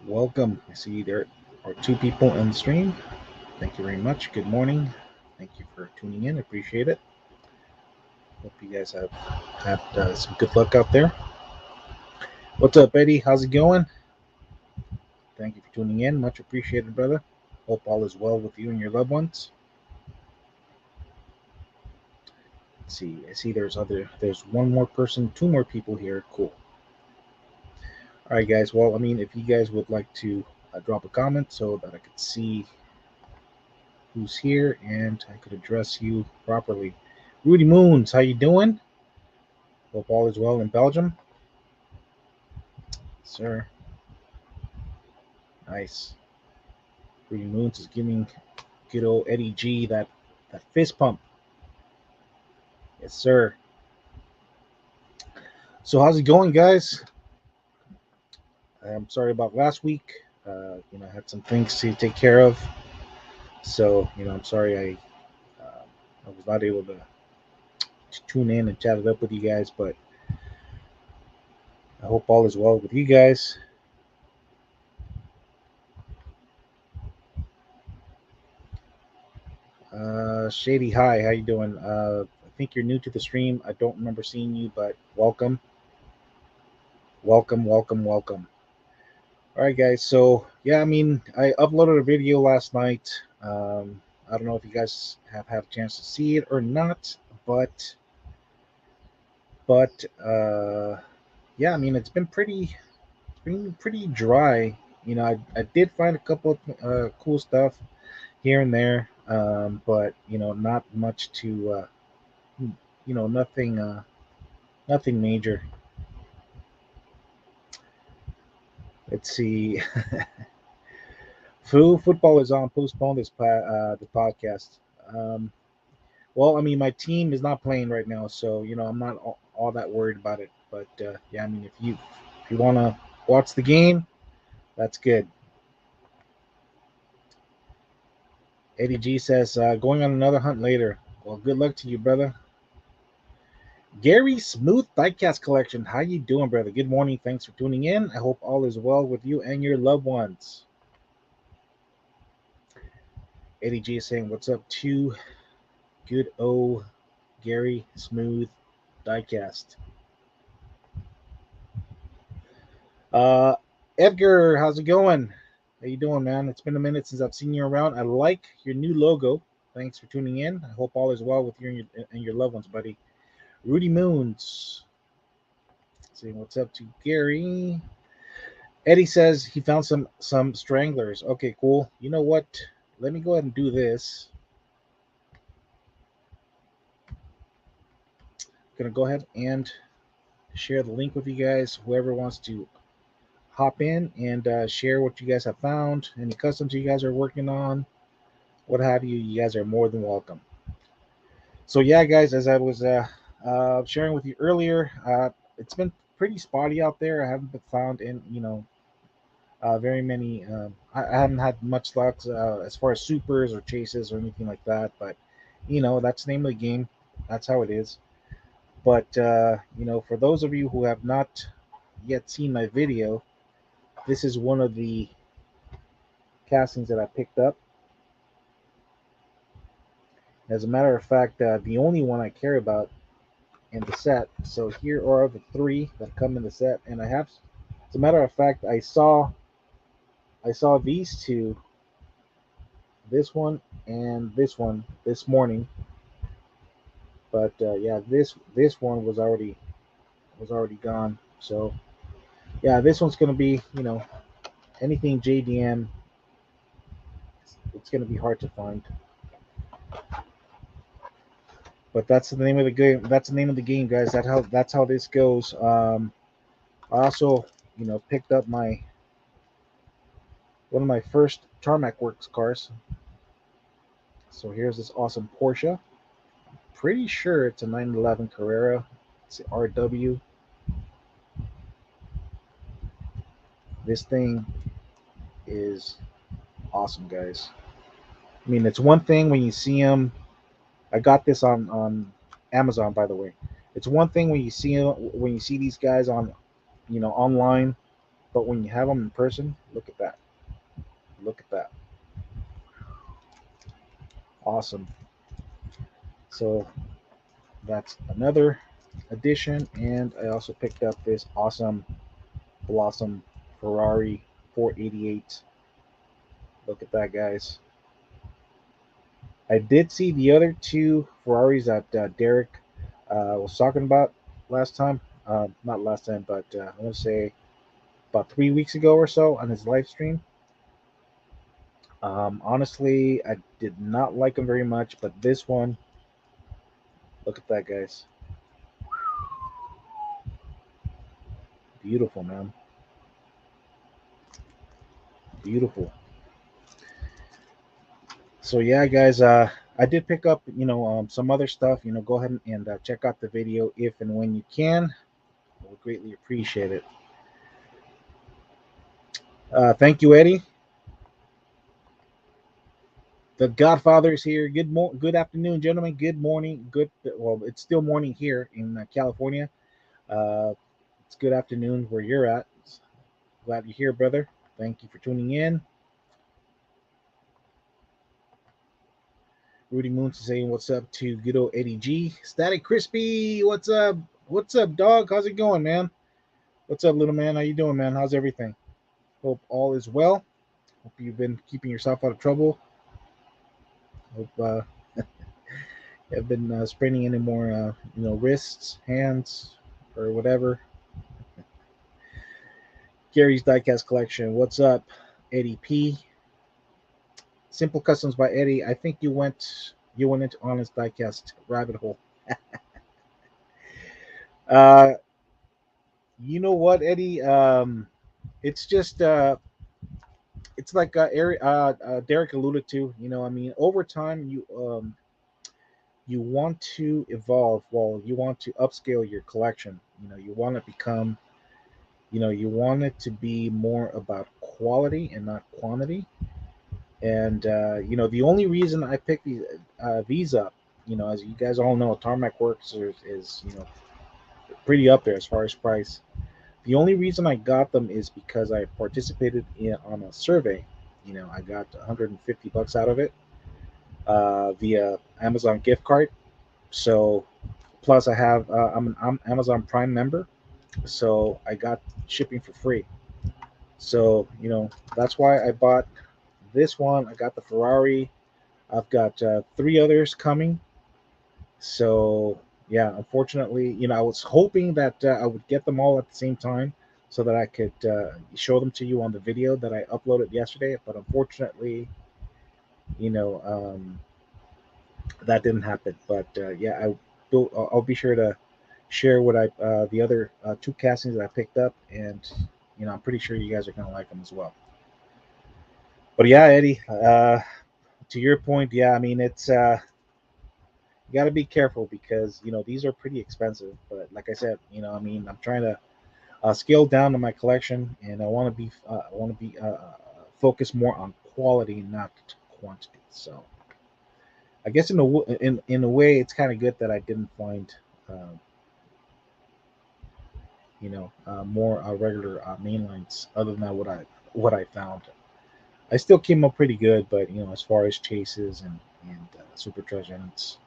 Welcome. I see there are two people in the stream. Thank you very much. Good morning. Thank you for tuning in. Appreciate it. Hope you guys have had some good luck out there. What's up, Eddie? How's it going? Thank you for tuning in. Much appreciated, brother. Hope all is well with you and your loved ones. Let's see. I see there's one more person, two more people here. Cool. All right, guys. Well, if you guys would like to drop a comment so that I could see who's here and I could address you properly. Rudy Moons, how you doing? Hope all is well in Belgium. Sir. Nice. Rudy Moons is giving good old Eddie G that fist pump. Yes, sir. So how's it going, guys? I'm sorry about last week. I had some things to take care of. So, I'm sorry I was not able to tune in and chat it up with you guys, but I hope all is well with you guys. Shady, hi, how you doing? I think you're new to the stream. I don't remember seeing you, but welcome. Welcome, welcome, welcome. All right, guys. So yeah, I uploaded a video last night. I don't know if you guys have had a chance to see it or not, but yeah, it's been pretty dry. I did find a couple of cool stuff here and there, but not much to nothing major. Let's see. Football is on. Postpone the podcast. Um, well, my team is not playing right now, so I'm not all that worried about it. But yeah, if you want to watch the game, that's good. Eddie G says going on another hunt later. Well, good luck to you, brother. Gary Smooth Diecast Collection. How you doing, brother? Good morning. Thanks for tuning in. I hope all is well with you and your loved ones. Eddie G is saying, "What's up to good old Gary Smooth Diecast?" Uh, Edgar, how's it going? How you doing, man? It's been a minute since I've seen you around. I like your new logo. Thanks for tuning in. I hope all is well with you and your loved ones, buddy. Rudy Moons saying, "What's up to Gary?" Eddie says he found some stranglers. Okay, cool. You know what? Let me go ahead and do this. I'm gonna go ahead and share the link with you guys. Whoever wants to hop in and share what you guys have found, any customs you guys are working on, what have you. You guys are more than welcome. So yeah, guys, as I was sharing with you earlier, it's been pretty spotty out there. I haven't been found in very many. I haven't had much luck as far as supers or chases or anything like that. But that's the name of the game. That's how it is. But for those of you who have not yet seen my video, this is one of the castings that I picked up. As a matter of fact, the only one I care about in the set. So here are the three that come in the set, and as a matter of fact, I saw these two, this one and this one, this morning. But yeah, this one was already gone. So yeah, this one's gonna be anything JDM. It's gonna be hard to find. But that's the name of the game. That's the name of the game, guys. That's how this goes. I also picked up my one of my first Tarmac Works cars. So here's this awesome Porsche. Pretty sure it's a 911 Carrera. It's the RW. This thing is awesome, guys. It's one thing when you see them. I got this on Amazon, by the way. It's one thing when you see these guys on online, but when you have them in person, look at that. Look at that. Awesome. So that's another addition, and I also picked up this awesome Blossom Ferrari 488. Look at that, guys. I did see the other two Ferraris that Derek was talking about last time. Not last time, but I want to say about 3 weeks ago or so on his live stream. Honestly, I did not like him very much, but this one, look at that, guys. Beautiful, man. Beautiful. So yeah, guys, I did pick up, some other stuff. Go ahead and check out the video if and when you can. I would greatly appreciate it. Thank you, Eddie. The Godfather is here. Good afternoon, gentlemen. Good morning. Well, it's still morning here in California. Uh, it's good afternoon where you're at. Glad you're here, brother. Thank you for tuning in. Rudy Moon's saying what's up to good old Eddie G. Static Crispy, what's up? What's up, dog? How's it going, man? What's up, little man? How you doing, man? How's everything? Hope all is well. Hope you've been keeping yourself out of trouble. Hope you have been spraining any more, wrists, hands, or whatever. Gary's Diecast Collection. What's up, Eddie P? Simple Customs by Eddie. I think you went into Honest Diecast rabbit hole. Uh, you know what, Eddie? It's just it's like Derek alluded to. I mean, over time you want to evolve. Well, you want to upscale your collection. You want to become. You want it to be more about quality and not quantity. And the only reason I picked these up, as you guys all know, Tarmac Works is pretty up there as far as price. The only reason I got them is because I participated on a survey. I got 150 bucks out of it via Amazon gift card. So plus I'm an Amazon Prime member, so I got shipping for free. So that's why I bought this one. I got the Ferrari. I've got three others coming. So yeah, unfortunately, I was hoping that I would get them all at the same time so that I could show them to you on the video that I uploaded yesterday. But unfortunately, you know, um, that didn't happen. But yeah, I'll be sure to share what the other two castings that I picked up, and I'm pretty sure you guys are gonna like them as well. But yeah, Eddie, to your point, yeah, I mean it's you got to be careful because these are pretty expensive. But like I said, I mean I'm trying to scale down to my collection, and I want to be focused more on quality, not quantity. So I guess in a way, it's kind of good that I didn't find uh, more regular mainlines other than what I found. I still came up pretty good, but as far as chases and super treasure hunts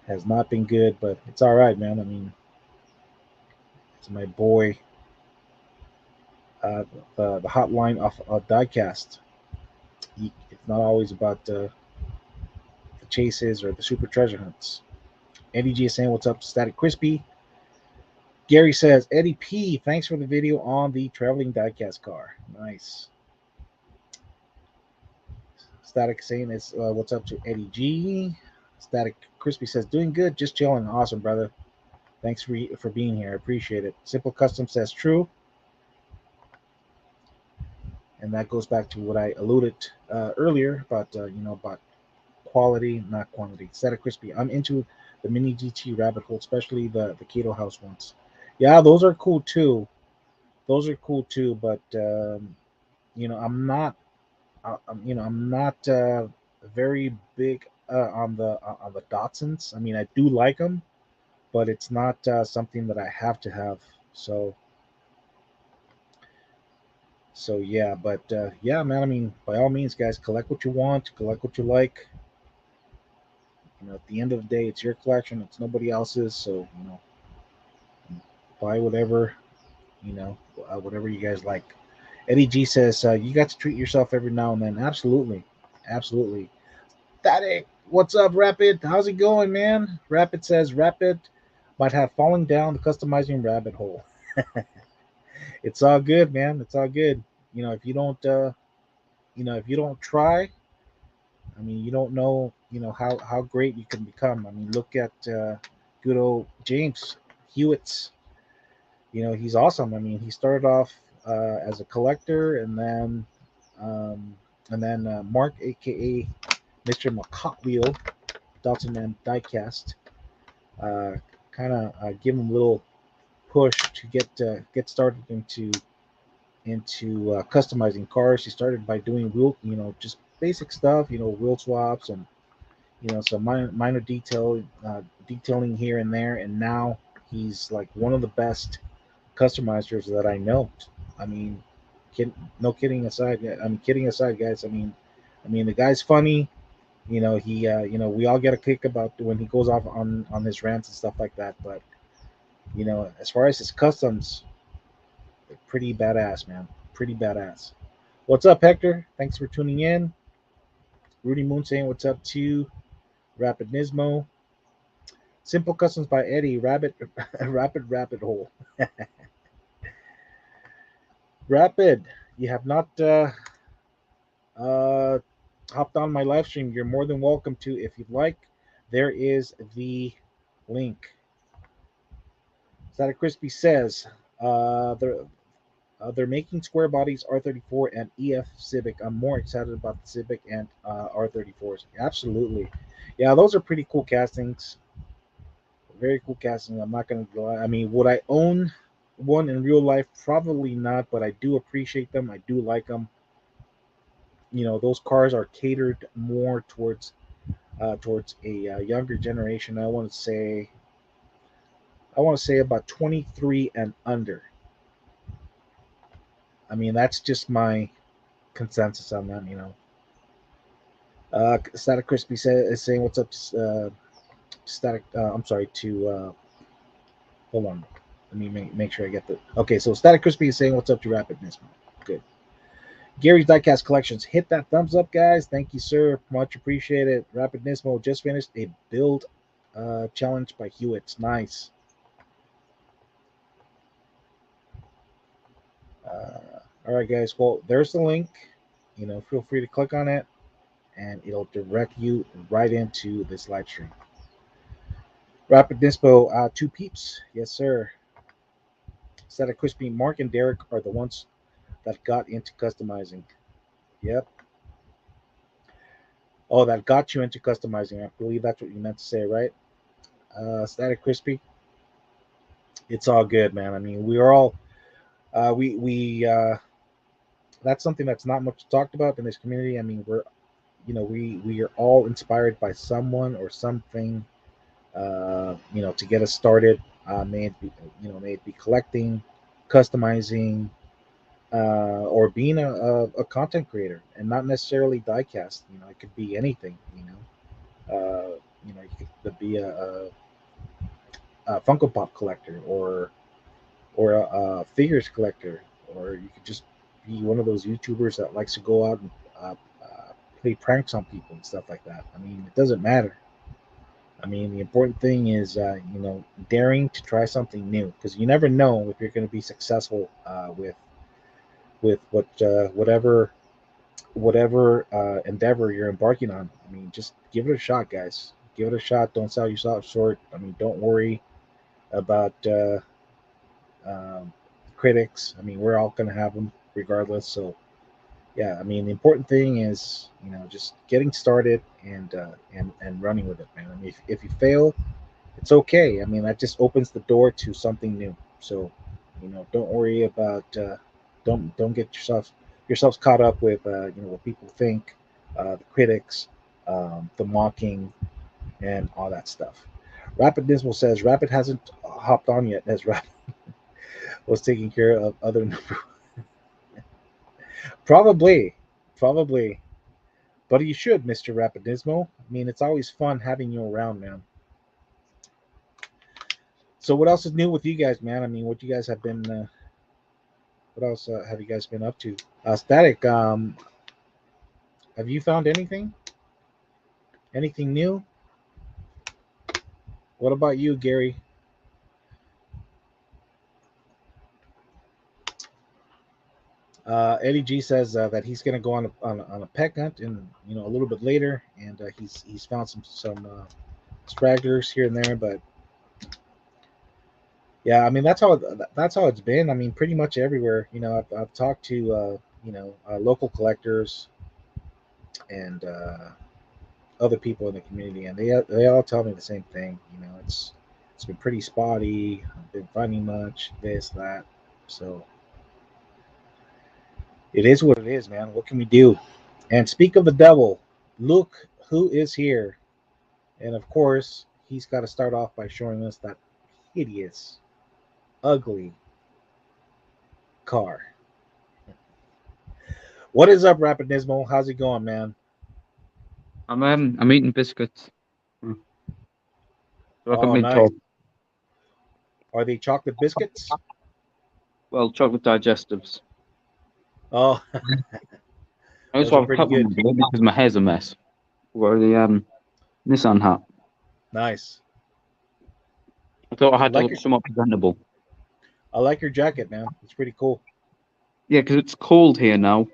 has not been good, but it's all right, man. I mean, it's my boy, uh, the hotline of diecast. It's not always about the chases or the super treasure hunts. Eddie G is saying, "What's up, Static Crispy?" Gary says, "Eddie P, thanks for the video on the traveling diecast car. Nice." Static saying, "Is what's up to Eddie G?" Static Crispy says, "Doing good, just chilling. Awesome, brother. Thanks for being here. I appreciate it." Simple Custom says, "True." And that goes back to what I alluded earlier about about quality, not quantity. Static Crispy. I'm into the mini GT rabbit hole, especially the Kato House ones. Yeah, those are cool too. Those are cool too. But I'm not. I'm not very big on the Datsuns. I mean, I do like them, but it's not something that I have to have. So So yeah, but yeah, man. I mean, by all means, guys, collect what you want, collect what you like. At the end of the day, it's your collection. It's nobody else's. So buy whatever whatever you guys like. Eddie G says you got to treat yourself every now and then. Absolutely, absolutely. Daddy, what's up, Rapid? How's it going, man? Rapid says Rapid might have fallen down the customizing rabbit hole. It's all good, man. It's all good. If you don't, if you don't try, I mean, you don't know, how great you can become. I mean, look at good old James Hewitt's. He's awesome. I mean, he started off as a collector, um, and then Mark, aka Mr. McCotwheel, Dalton and Diecast, uh, kind of give him a little push to get started into customizing cars. He started by doing wheel, just basic stuff, wheel swaps and some minor detailing here and there, and now he's like one of the best customizers that I know. I mean, no kidding aside. I mean, kidding aside, guys. I mean, the guy's funny. We all get a kick about when he goes off on his rants and stuff like that. But as far as his customs, pretty badass, man. Pretty badass. What's up, Hector? Thanks for tuning in. Rudy Moon saying what's up to Rapid Nismo. Simple Customs by Eddie. Rapid hole. Rapid, you have not uh, hopped on my live stream. You're more than welcome to if you'd like. There is the link. Static Crispy says they're making square bodies R34 and EF Civic. I'm more excited about the Civic and R34s. Absolutely. Yeah, those are pretty cool castings. Very cool casting. I'm not going to lie. I mean, would I own one in real life? Probably not, but I do appreciate them. I do like them. Those cars are catered more towards a younger generation. I want to say about 23 and under. I mean, that's just my consensus on that. Static Crispy is saying what's up. Static. I'm sorry to. Hold on. Let me make sure I get the. Okay, so Static Crispy is saying what's up to Rapidness. Good. Gary's Diecast Collections. Hit that thumbs up, guys. Thank you, sir. Much appreciated. Rapid Nismo just finished a build challenge by Hewitt's. Nice. All right, guys. Well, there's the link. Feel free to click on it, and it'll direct you right into this live stream. Rapid Nismo, two peeps. Yes, sir. Static Crispy, Mark and Derek are the ones that got into customizing. Yep. Oh, that got you into customizing. I believe that's what you meant to say, right? Static Crispy. It's all good, man. I mean, we are all we that's something that's not much talked about in this community. I mean, we are all inspired by someone or something, to get us started. May it be collecting, customizing, or being a content creator, and not necessarily diecast. It could be anything. You could be a Funko Pop collector, or a figures collector, or you could just be one of those YouTubers that likes to go out and play pranks on people and stuff like that. I mean, it doesn't matter. I mean, the important thing is, daring to try something new, because you never know if you're going to be successful with whatever endeavor you're embarking on. I mean, just give it a shot, guys. Give it a shot. Don't sell yourself short. I mean, don't worry about um, critics. I mean, we're all going to have them regardless. So, yeah, I mean, the important thing is, just getting started and running with it, man. I mean, if you fail, it's okay. I mean, that just opens the door to something new. So, don't worry about don't get yourselves caught up with what people think, the critics, the mocking, and all that stuff. Rapid Dismal says Rapid hasn't hopped on yet, as Rapid was taking care of other number. Probably, probably. But you should, Mr. Rapidismo. I mean, it's always fun having you around, man. So, what else is new with you guys, man? I mean, what you guys have been? What else have you guys been up to? Static. Have you found anything? Anything new? What about you, Gary? Eddie G says that he's going to go on a peck hunt, and a little bit later, and he's found some stragglers here and there, but yeah, I mean that's how it's been. I mean, pretty much everywhere. I've talked to local collectors and other people in the community, and they all tell me the same thing. It's been pretty spotty. I've been finding much this that. So it is what it is, man. What can we do? And speak of the devil, look who is here. And of course, he's got to start off by showing us that hideous, ugly car. What is up, Rapidismo? How's it going, man? I'm eating biscuits. So I can Oh, be nice. talk. Are they chocolate biscuits? Well, chocolate digestives. Oh, I those also are have a pretty cup on good. my day because my hair's a mess. Wear the Nissan hat. Nice. I thought I I had to like look your somewhat presentable. I like your jacket, man. It's pretty cool. Yeah, because it's cold here now.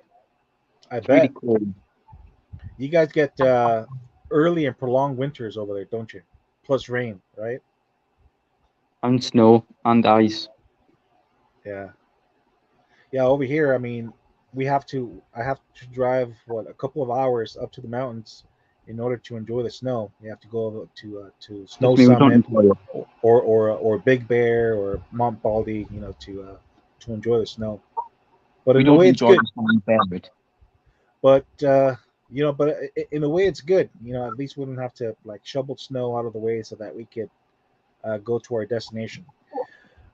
I It's really bet cold. you guys get early and prolonged winters over there, don't you? Plus rain, right? And snow and ice. Yeah. Yeah, over here, I mean, I have to drive what a couple of hours up to the mountains in order to enjoy the snow. You have to go to Snow Just me, we don't Summit enjoy it. or Big Bear or Mount Baldy, to enjoy the snow. But We in a don't way, it's enjoy good. the snow and bear it. But in a way, it's good. At least we don't have to like shovel snow out of the way so that we could go to our destination.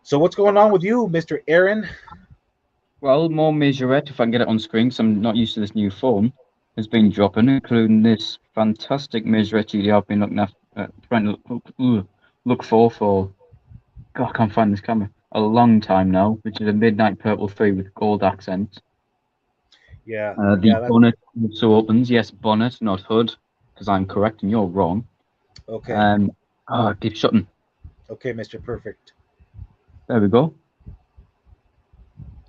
So what's going on with you, Mister Aaron? Well, more majorette if I can get it on screen because I'm not used to this new phone. Has been dropping, including this fantastic majorette GD I've been looking at, trying to look for. God, I can't find this camera. A long time now, which is a Midnight Purple 3 with gold accents. Yeah, The yeah, that bonnet also opens. Yes, bonnet, not hood, because I'm correct and you're wrong. okay, Um, keep shutting. okay, Mister Perfect. There we go.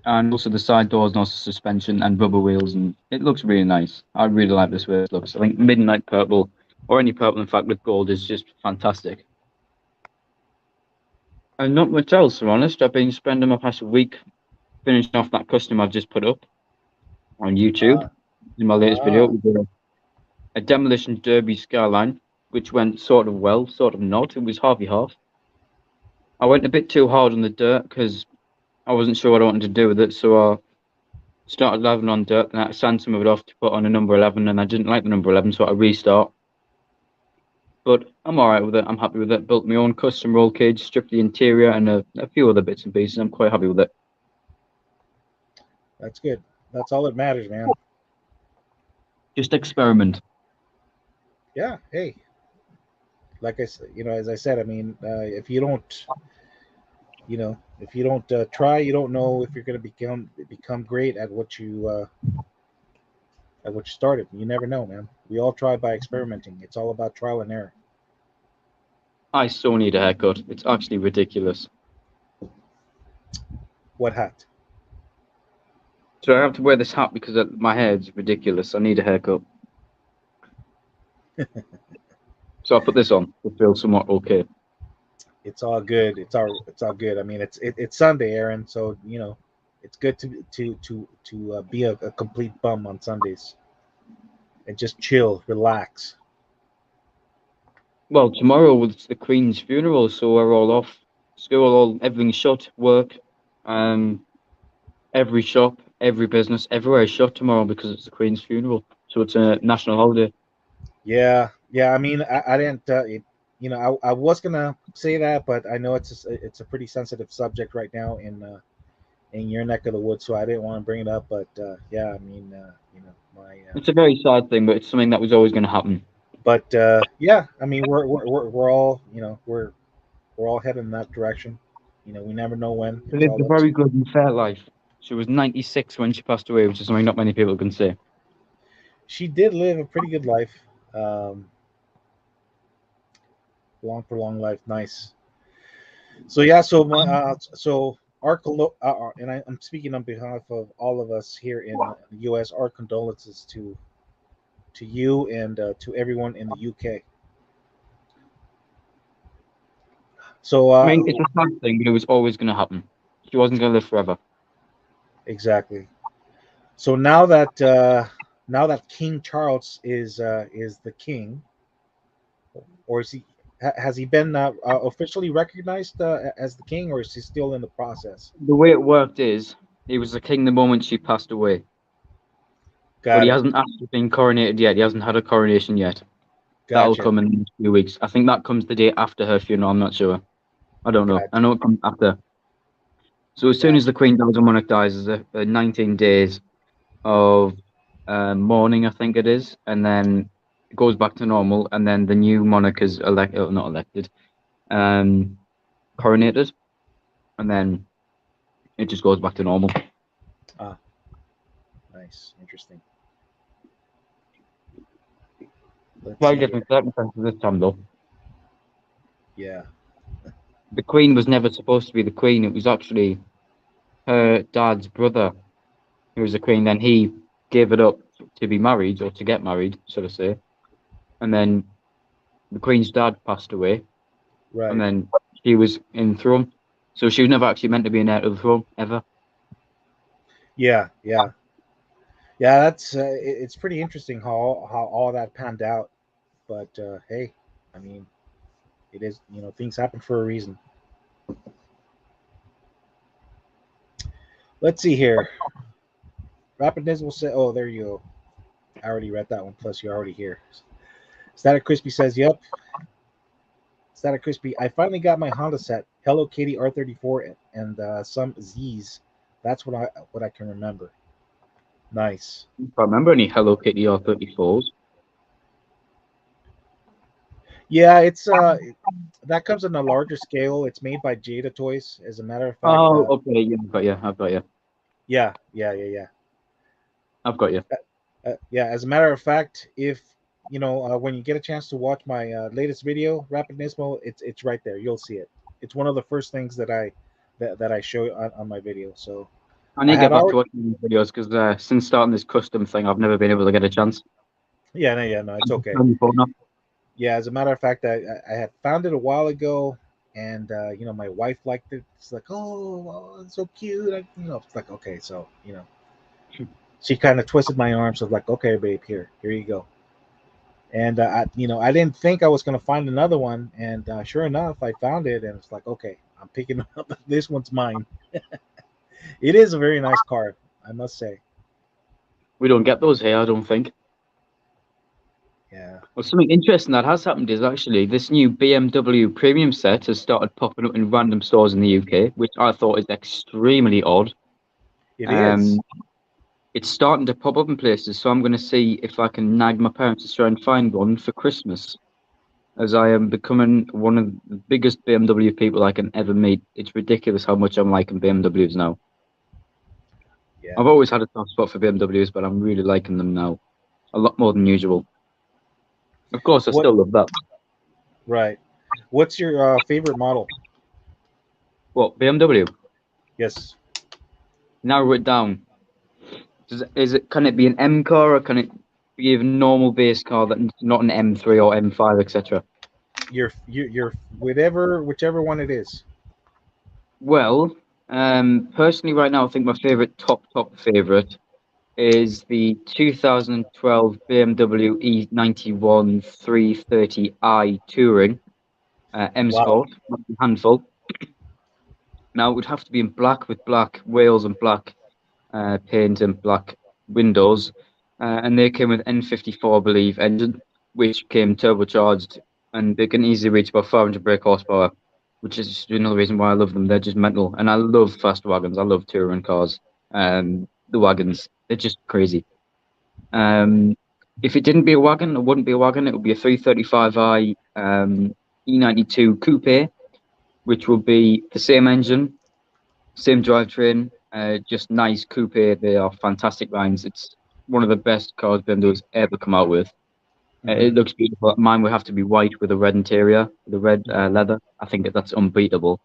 And also the side doors, and also suspension and rubber wheels, and it looks really nice. I really like this way it looks. I think Midnight Purple, or any purple in fact with gold, is just fantastic. And not much else, to be honest. I've been spending my past week finishing off that custom I've just put up on YouTube. Ah, In my latest video, ah, we did a demolition derby skyline, which went sort of well, sort of not. It was half half. I went a bit too hard on the dirt because I wasn't sure what I wanted to do with it, so I started leveling on dirt, and I sand some of it off to put on a number 11, and I didn't like the number 11, so I restart. But I'm alright with it. I'm happy with it. Built my own custom roll cage, stripped the interior, and a few other bits and pieces. I'm quite happy with it. that's good. That's all that matters, man. Just experiment. Yeah. Hey, like I said, as I said, I mean, if you don't try, you don't know if you're going to become great at what you started. You never know, man. We all try by experimenting. It's all about trial and error. I so need a haircut. It's actually ridiculous. What hat? So I have to wear this hat because my hair's ridiculous. I need a haircut. So I put this on to feel somewhat okay. It's all good. It's all good. I mean, it's Sunday, Aaron. So it's good to be a complete bum on Sundays and just chill, relax. Well, tomorrow was the Queen's funeral, so we're all off. School, everything's shut. Work, um, every shop, every business, everywhere is shut tomorrow because it's the Queen's funeral. So it's a national holiday. Yeah, yeah. I mean, I didn't. I was gonna say that, but I know it's a pretty sensitive subject right now in your neck of the woods, so I didn't want to bring it up. But yeah, I mean, my. It's a very sad thing, but it's something that was always going to happen. But yeah, I mean, we're all we're all heading in that direction. We never know when. She It's lived all a up to. very good and fair life. She was 96 when she passed away, which is something not many people can say. She did live a pretty good life. Um, Long prolonged life. Nice. So yeah, so and I'm speaking on behalf of all of us here in the U.S. Our condolences to you and to everyone in the UK. So I mean, it's a sad thing, but it was always going to happen. She wasn't going to live forever. exactly. So now that King Charles is the king, or is he has he been officially recognized as the king, or is he still in the process? The way it worked is, he was the king the moment she passed away, but Got he it. hasn't actually been coronated yet. He hasn't had a coronation yet. That'll Gotcha. come in a few weeks. I think that comes the day after her funeral. I'm not sure. I don't know. I Gotcha. know it comes after. So as soon as Gotcha. the Queen dies or monarch dies, there's a 19 days of mourning, I think it is, and then it goes back to normal, and then the new monarch is not elected, um, coronated, and then it just goes back to normal. Ah, nice. Interesting. Let's Very see here. different circumstances this time, though. Yeah. The Queen was never supposed to be the Queen. It was actually her dad's brother who was the Queen. Then he gave it up to be married, or to get married, should I say. And then the Queen's dad passed away, and Right. then she was in throne. So she was never actually meant to be an heir to the throne, ever. Yeah. Yeah. Yeah. That's it's pretty interesting how all that panned out. But hey, I mean, it is things happen for a reason. Let's see here. Rapidness will say, "Oh, there you go. I already read that one. Plus, you're already here." Static Crispy says, "Yep." Static Crispy, I finally got my Honda set. Hello Kitty R34 and some Z's. That's what I can remember. Nice. I can't remember any Hello Kitty or 34s. Yeah, it's that comes in a larger scale. It's made by Jada Toys. As a matter of fact, Oh, okay, yeah, I've got you. I've got you. yeah. I've got you. Yeah. As a matter of fact, if when you get a chance to watch my latest video, Rapid Nismo, it's right there. You'll see it. It's one of the first things that I show on my video. So I need I to get had back to already. watching these videos because since starting this custom thing, I've never been able to get a chance. Yeah, no, it's I'm just okay. on my phone now. Yeah, as a matter of fact, I had found it a while ago, and my wife liked it. It's like, oh, it's so cute. It's like, okay, so she kind of twisted my arm. So I was like, okay, babe, here you go. And I didn't think I was gonna find another one, and sure enough, I found it, and it's like, okay, I'm picking up. This one's mine. It is a very nice car, I must say. We don't get those here, I don't think. Yeah. Well, something interesting that has happened is actually this new BMW premium set has started popping up in random stores in the UK, which I thought is extremely odd. It is. Um, it's starting to pop up in places, so I'm going to see if I can nag my parents to try and find one for Christmas, as I am becoming one of the biggest BMW people I can ever meet. It's ridiculous how much I'm liking BMWs now. Yeah. I've always had a soft spot for BMWs, but I'm really liking them now, a lot more than usual. Of course, I What? still love that. Right. What's your favorite model? What, BMW? Yes. Narrow it down. Can it be an M car, or can it be a normal base car that's not an M3 or M5, etc.? Your whichever one it is. Well, personally, right now, I think my top favorite is the 2012 BMW E91 330i Touring M Wow. Sport, handful. Now it would have to be in black with black wheels and black paint and black windows, and they came with N54, I believe, engine, which came turbocharged, and they can easily reach about 500 brake horsepower. which is just another reason why I love them. They're just mental, and I love fast wagons. I love touring cars. The wagons, they're just crazy. If it didn't be a wagon, it wouldn't be a wagon. It would be a 335i E92 coupe, which would be the same engine, same drivetrain, just nice coupe. They are fantastic lines. It's one of the best cars BMW's ever come out with. It looks beautiful. Mine would have to be white with a red interior, with a red leather. I think that's unbeatable.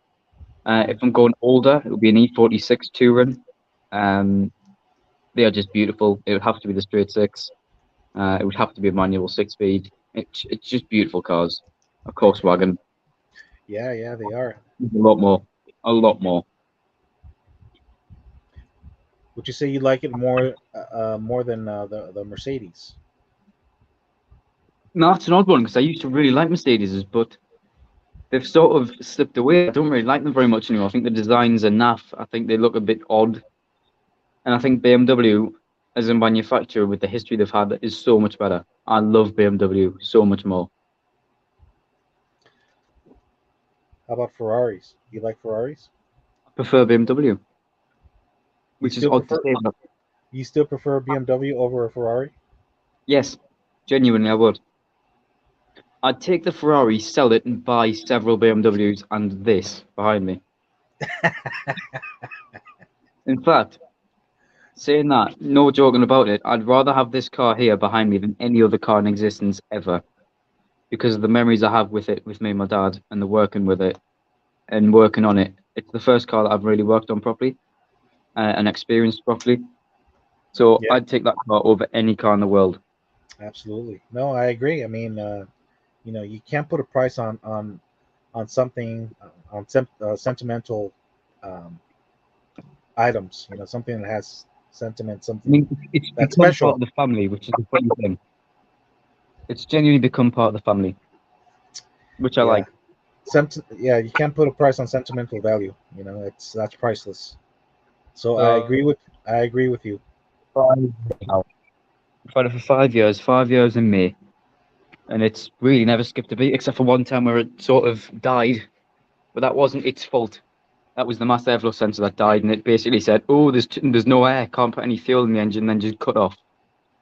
If I'm going older, it would be an E46 Touring. They are just beautiful. It would have to be the straight six. It would have to be a manual 6-speed. It's just beautiful cars. A course wagon. Yeah, they are. A lot more. A lot more. Would you say you like it more than the Mercedes? No, it's an odd one because I used to really like Mercedes, but they've sort of slipped away. I don't really like them very much anymore. I think the designs are naff. I think they look a bit odd. And I think BMW, as a manufacturer with the history they've had, is so much better. I love BMW so much more. How about Ferraris? You like Ferraris? I prefer BMW, which is odd to say. But You still prefer BMW over a Ferrari? yes, genuinely, I would. I'd take the Ferrari, sell it, and buy several BMWs and this behind me. In fact, saying that, no joking about it, I'd rather have this car here behind me than any other car in existence ever. Because of the memories I have with it, with me and my dad, and the working with it, and working on it. It's the first car that I've really worked on properly, and experienced properly. So Yeah. I'd take that car over any car in the world. Absolutely. No, I agree. I mean, you can't put a price on something sentimental items. Something that has sentiment, I something mean, it's that's become part special. of the family, which is the funny thing. It's genuinely become part of the family, which I Yeah. like. Yeah, you can't put a price on sentimental value. That's priceless. So So I agree with you. I've had it for 5 years, 5 years in May, and it's really never skipped a beat, except for one time where it sort of died, but that wasn't its fault. That was the master airflow sensor that died, and it basically said, "Oh, there's no air, can't put any fuel in the engine," then just cut off,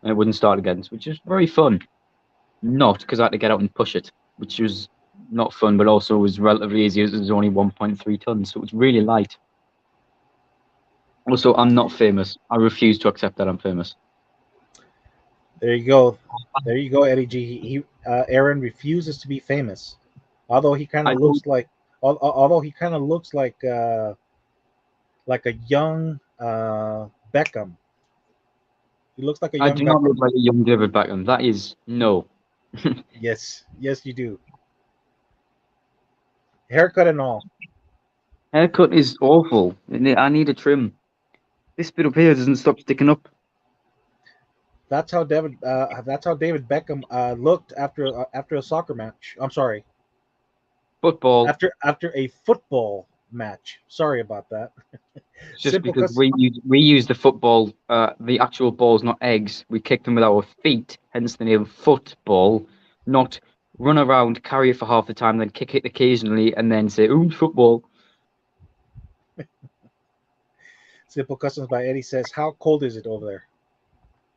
and it wouldn't start again, which is very fun. Not because I had to get out and push it, which was not fun, but also was relatively easy. It was only 1.3 tons, so it was really light. Also, I'm not famous. I refuse to accept that I'm famous. There you go. There you go, Eddie G. Aaron refuses to be famous, although he kind I of don't. looks like, although he kind of looks like a young Beckham. He looks like a I young do not Beckham. look like a young David Beckham. That is no. Yes, yes, you do. Haircut and all. Haircut is awful. I need a trim. This bit up here doesn't stop sticking up. That's how David. That's how David Beckham looked after a soccer match. I'm sorry, Football. after a football match. Sorry about that. It's just Simple because cause we use the football, the actual balls, not eggs. We kick them with our feet, hence the name football, not run around, carry it for half the time, then kick it occasionally, and then say, "Ooh, football." Simple Customs by Eddie says, "How cold is it over there?"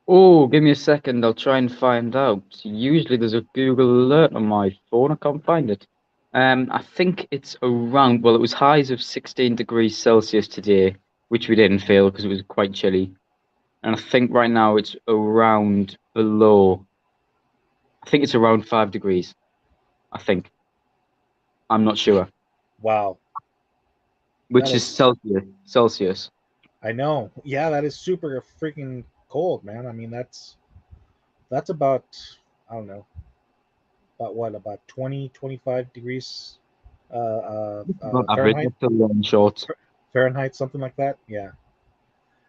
Oh, give me a second. I'll try and find out. Usually there's a Google alert on my phone. I can't find it. I think it's around. Well, it was highs of 16 degrees Celsius today, which we didn't feel because it was quite chilly. And I think right now it's around below. I think it's around 5 degrees. I think. I'm not sure. Wow, that Which is is. Celsius. Celsius. I know. Yeah, that is super freaking cold, man. I mean, that's about, I don't know, about what, about 20, 25 degrees Not average. Fahrenheit, I'm still wearing shorts. something like that. Yeah.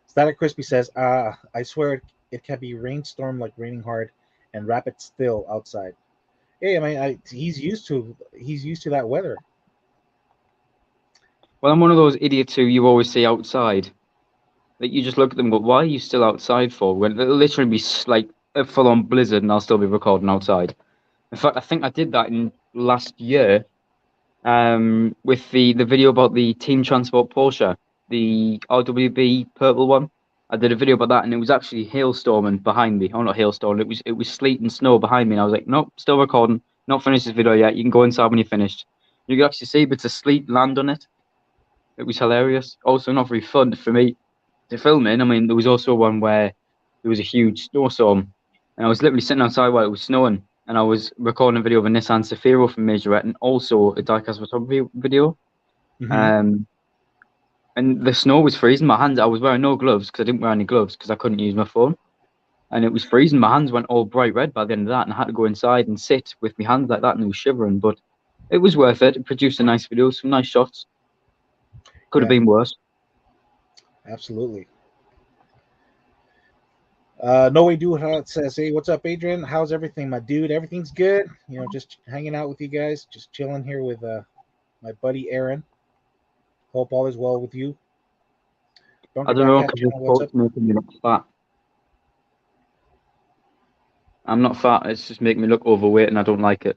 Static Crispy says, I swear it can be rainstorm like raining hard and rapid still outside. Hey, I mean, he's used to that weather. Well, I'm one of those idiots who you always see outside. That you just look at them and go, why are you still outside for? When it'll literally be like a full-on blizzard and I'll still be recording outside. In fact, I think I did that in last year. with the video about the Team Transport Porsche, the RWB purple one. I did a video about that, and it was actually hailstorming behind me. Oh, not hailstorm. It was sleet and snow behind me, and I was like, nope, still recording. Not finished this video yet. You can go inside when you're finished. You can actually see bits of sleet land on it. It was hilarious. Also, not very fun for me to film in. I mean, there was also one where there was a huge snowstorm, and I was literally sitting outside while it was snowing, and I was recording a video of a Nissan Safiro from Majorette, and also a diecast photography video. Mhm. And the snow was freezing my hands. I was wearing no gloves because I didn't wear any gloves because I couldn't use my phone. And it was freezing. My hands went all bright red by the end of that, and I had to go inside and sit with my hands like that, and it was shivering. But it was worth it. It produced a nice video, some nice shots. Could have Yeah. been worse. Absolutely. No way, dude. Says, hey, what's up, Adrian? How's everything, my dude? Everything's good. You know, just hanging out with you guys, just chilling here with my buddy Aaron. Hope all is well with you. I Drunker don't know Dogcat because this channel, what's up? quote's making me look fat. I'm not fat. It's just making me look overweight, and I don't like it.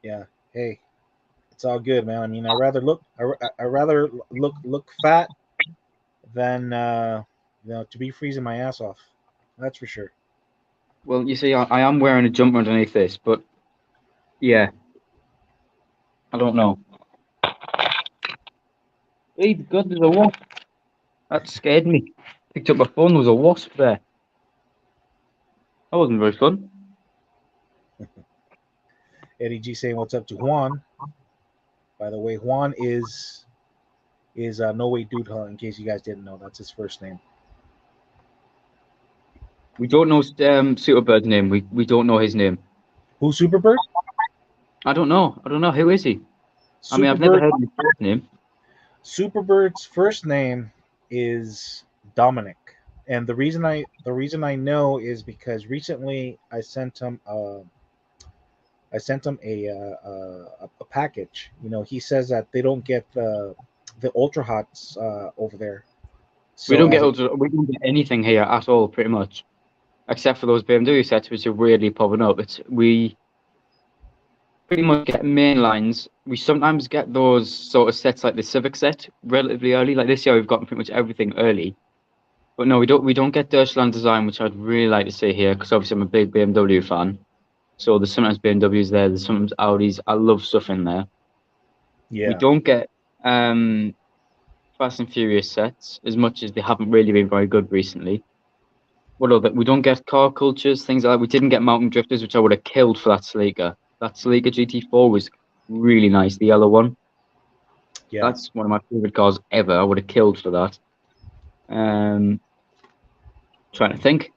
Yeah. Hey, it's all good, man. I mean, I rather look fat than to be freezing my ass off. That's for sure. Well, you see, I am wearing a jumper underneath this, but yeah, I don't know. Hey, God, there's a wasp. That scared me. Picked up my phone, there was a wasp there. That wasn't very fun. Eddie G saying what's up to Juan. By the way, Juan is No Way Dude. In case you guys didn't know, that's his first name. We don't know Superbird's name. We don't know his name. Who's Superbird? I don't know. Who is he? I mean, I've never heard his first name. Superbird's first name is Dominic, and the reason I know is because recently I sent him a package. You know, he says that they don't get the ultra hots over there. We So don't get as a we don't get anything here at all, pretty much, except for those BMW sets which are weirdly popping up. We pretty much get main lines. We sometimes get those sort of sets like the Civic set relatively early. Like this year, we've gotten pretty much everything early. But no, we don't. We don't get Deutschland design, which I'd really like to see here because obviously I'm a big BMW fan. So there's sometimes BMWs there. There's sometimes Audis. I love stuff in there. We yeah. don't get Fast and Furious sets as much as they haven't really been very good recently. What other? We don't get car cultures, things like that. We didn't get Mountain Drifters, which I would have killed for that Celica. That Celica GT4 was really nice, the yellow one. Yeah. That's one of my favorite cars ever. I would have killed for that. Trying to think.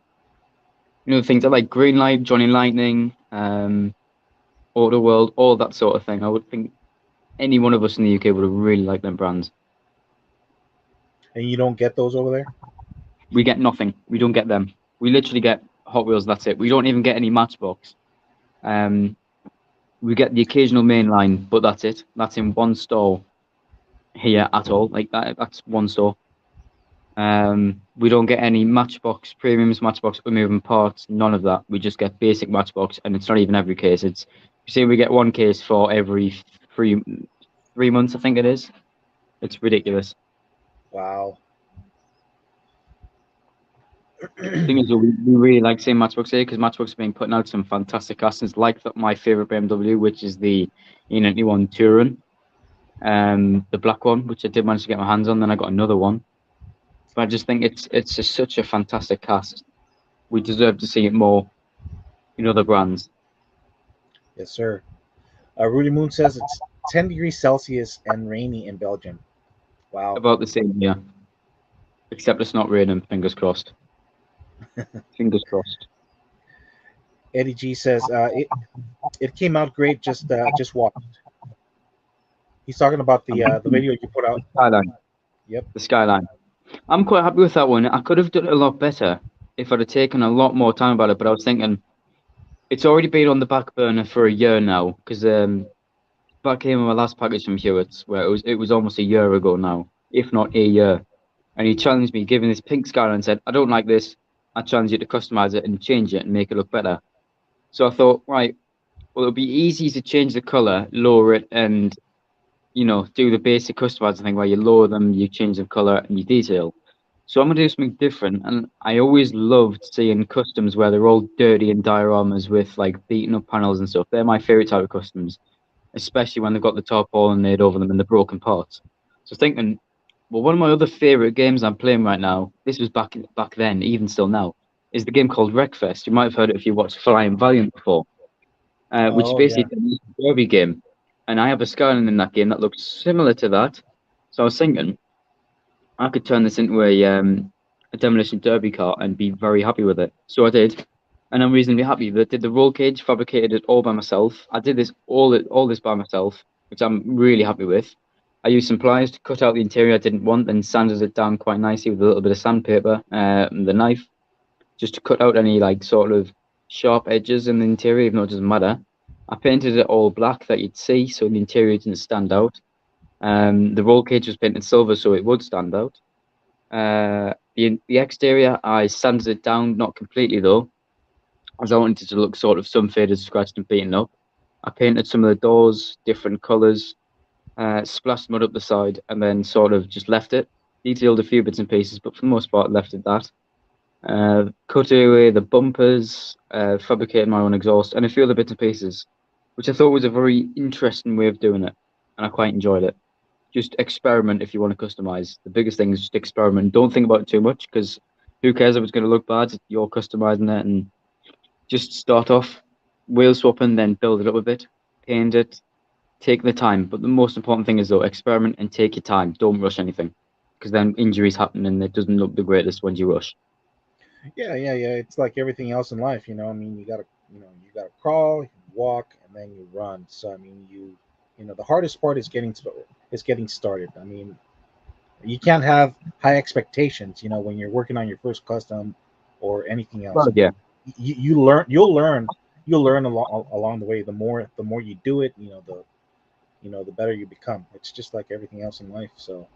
You know, things like Green Light, Johnny Lightning, Auto World, all that sort of thing. I would think any one of us in the UK would have really liked them brands. And you don't get those over there? We get nothing. We don't get them. We literally get Hot Wheels. That's it. We don't even get any Matchbox. We get the occasional mainline, but that's it. That's in one store here at all. Like that. That's one store. We don't get any Matchbox premiums, Matchbox moving parts. None of that. We just get basic Matchbox, and it's not even every case. It's you see, we get one case for every three months. I think it is. It's ridiculous. Wow. Thing is, we really like seeing Matchbox here because Matchbox have been putting out some fantastic castings, like my favorite BMW, which is the E91 Touran, the black one, which I did manage to get my hands on. Then I got another one, but I just think it's just such a fantastic cast. We deserve to see it more in other brands. Yes, sir. Rudy Moon says it's 10 degrees Celsius and rainy in Belgium. Wow. About the same here, except it's not raining. Fingers crossed. Fingers crossed. Eddie G says it came out great. Just watched. He's talking about the video you put out. Skyline. Yep. The Skyline. I'm quite happy with that one. I could have done it a lot better if I'd have taken a lot more time about it. But I was thinking, it's already been on the back burner for a year now because that came in my last package from Hewitt's, where it was almost a year ago now, if not a year. And he challenged me, giving this pink Skyline, and said, "I don't like this. I challenge you to customize it and change it and make it look better." So I thought, right, Well, it'll be easy to change the color, lower it, and do the basic customizing thing where you lower them, you change the color, and you detail. So I'm gonna do something different, and I always loved seeing customs where they're all dirty and dioramas with like beaten up panels and stuff. They're my favorite type of customs, especially when they've got the tarpaulin laid over them and the broken parts. So thinking, well, one of my other favorite games I'm playing right now, this was back then, even still now, is the game called Wreckfest. You might have heard it if you watched Flying Valiant before, which is Oh basically yeah. a derby game. And I have a Skyline in that game that looks similar to that. So I was thinking I could turn this into a demolition derby car and be very happy with it. So I did, and I'm reasonably happy. That did the roll cage, fabricated it all by myself. I did all this by myself, which I'm really happy with. I used some pliers to cut out the interior I didn't want, then sanded it down quite nicely with a little bit of sandpaper and the knife, just to cut out any like sort of sharp edges in the interior, even though it doesn't matter. I painted it all black that you'd see, so the interior didn't stand out. The roll cage was painted silver, so it would stand out. The exterior, I sanded it down, not completely though, as I wanted it to look sort of some faded, scratched, and beaten up. I painted some of the doors different colours, splashed mud up the side, and then sort of just left it. Detailed a few bits and pieces, but for the most part, left it that. Cut away the bumpers, fabricated my own exhaust, and a few other bits and pieces, which I thought was a very interesting way of doing it, and I quite enjoyed it. Just experiment if you want to customize. The biggest thing is just experiment. Don't think about it too much because who cares if it's going to look bad? You're customizing it, and just start off wheel swapping, then build it up a bit, paint it, take the time. But the most important thing is though, experiment and take your time. Don't rush anything because then injuries happen and it doesn't look the greatest when you rush. Yeah, yeah, yeah. It's like everything else in life, I mean, you gotta crawl, you walk, and then you run. So I mean, the hardest part is getting started. I mean, you can't have high expectations, when you're working on your first custom or anything else. Well, I yeah. mean, you'll learn along the way. The more you do it, the better you become. It's just like everything else in life. So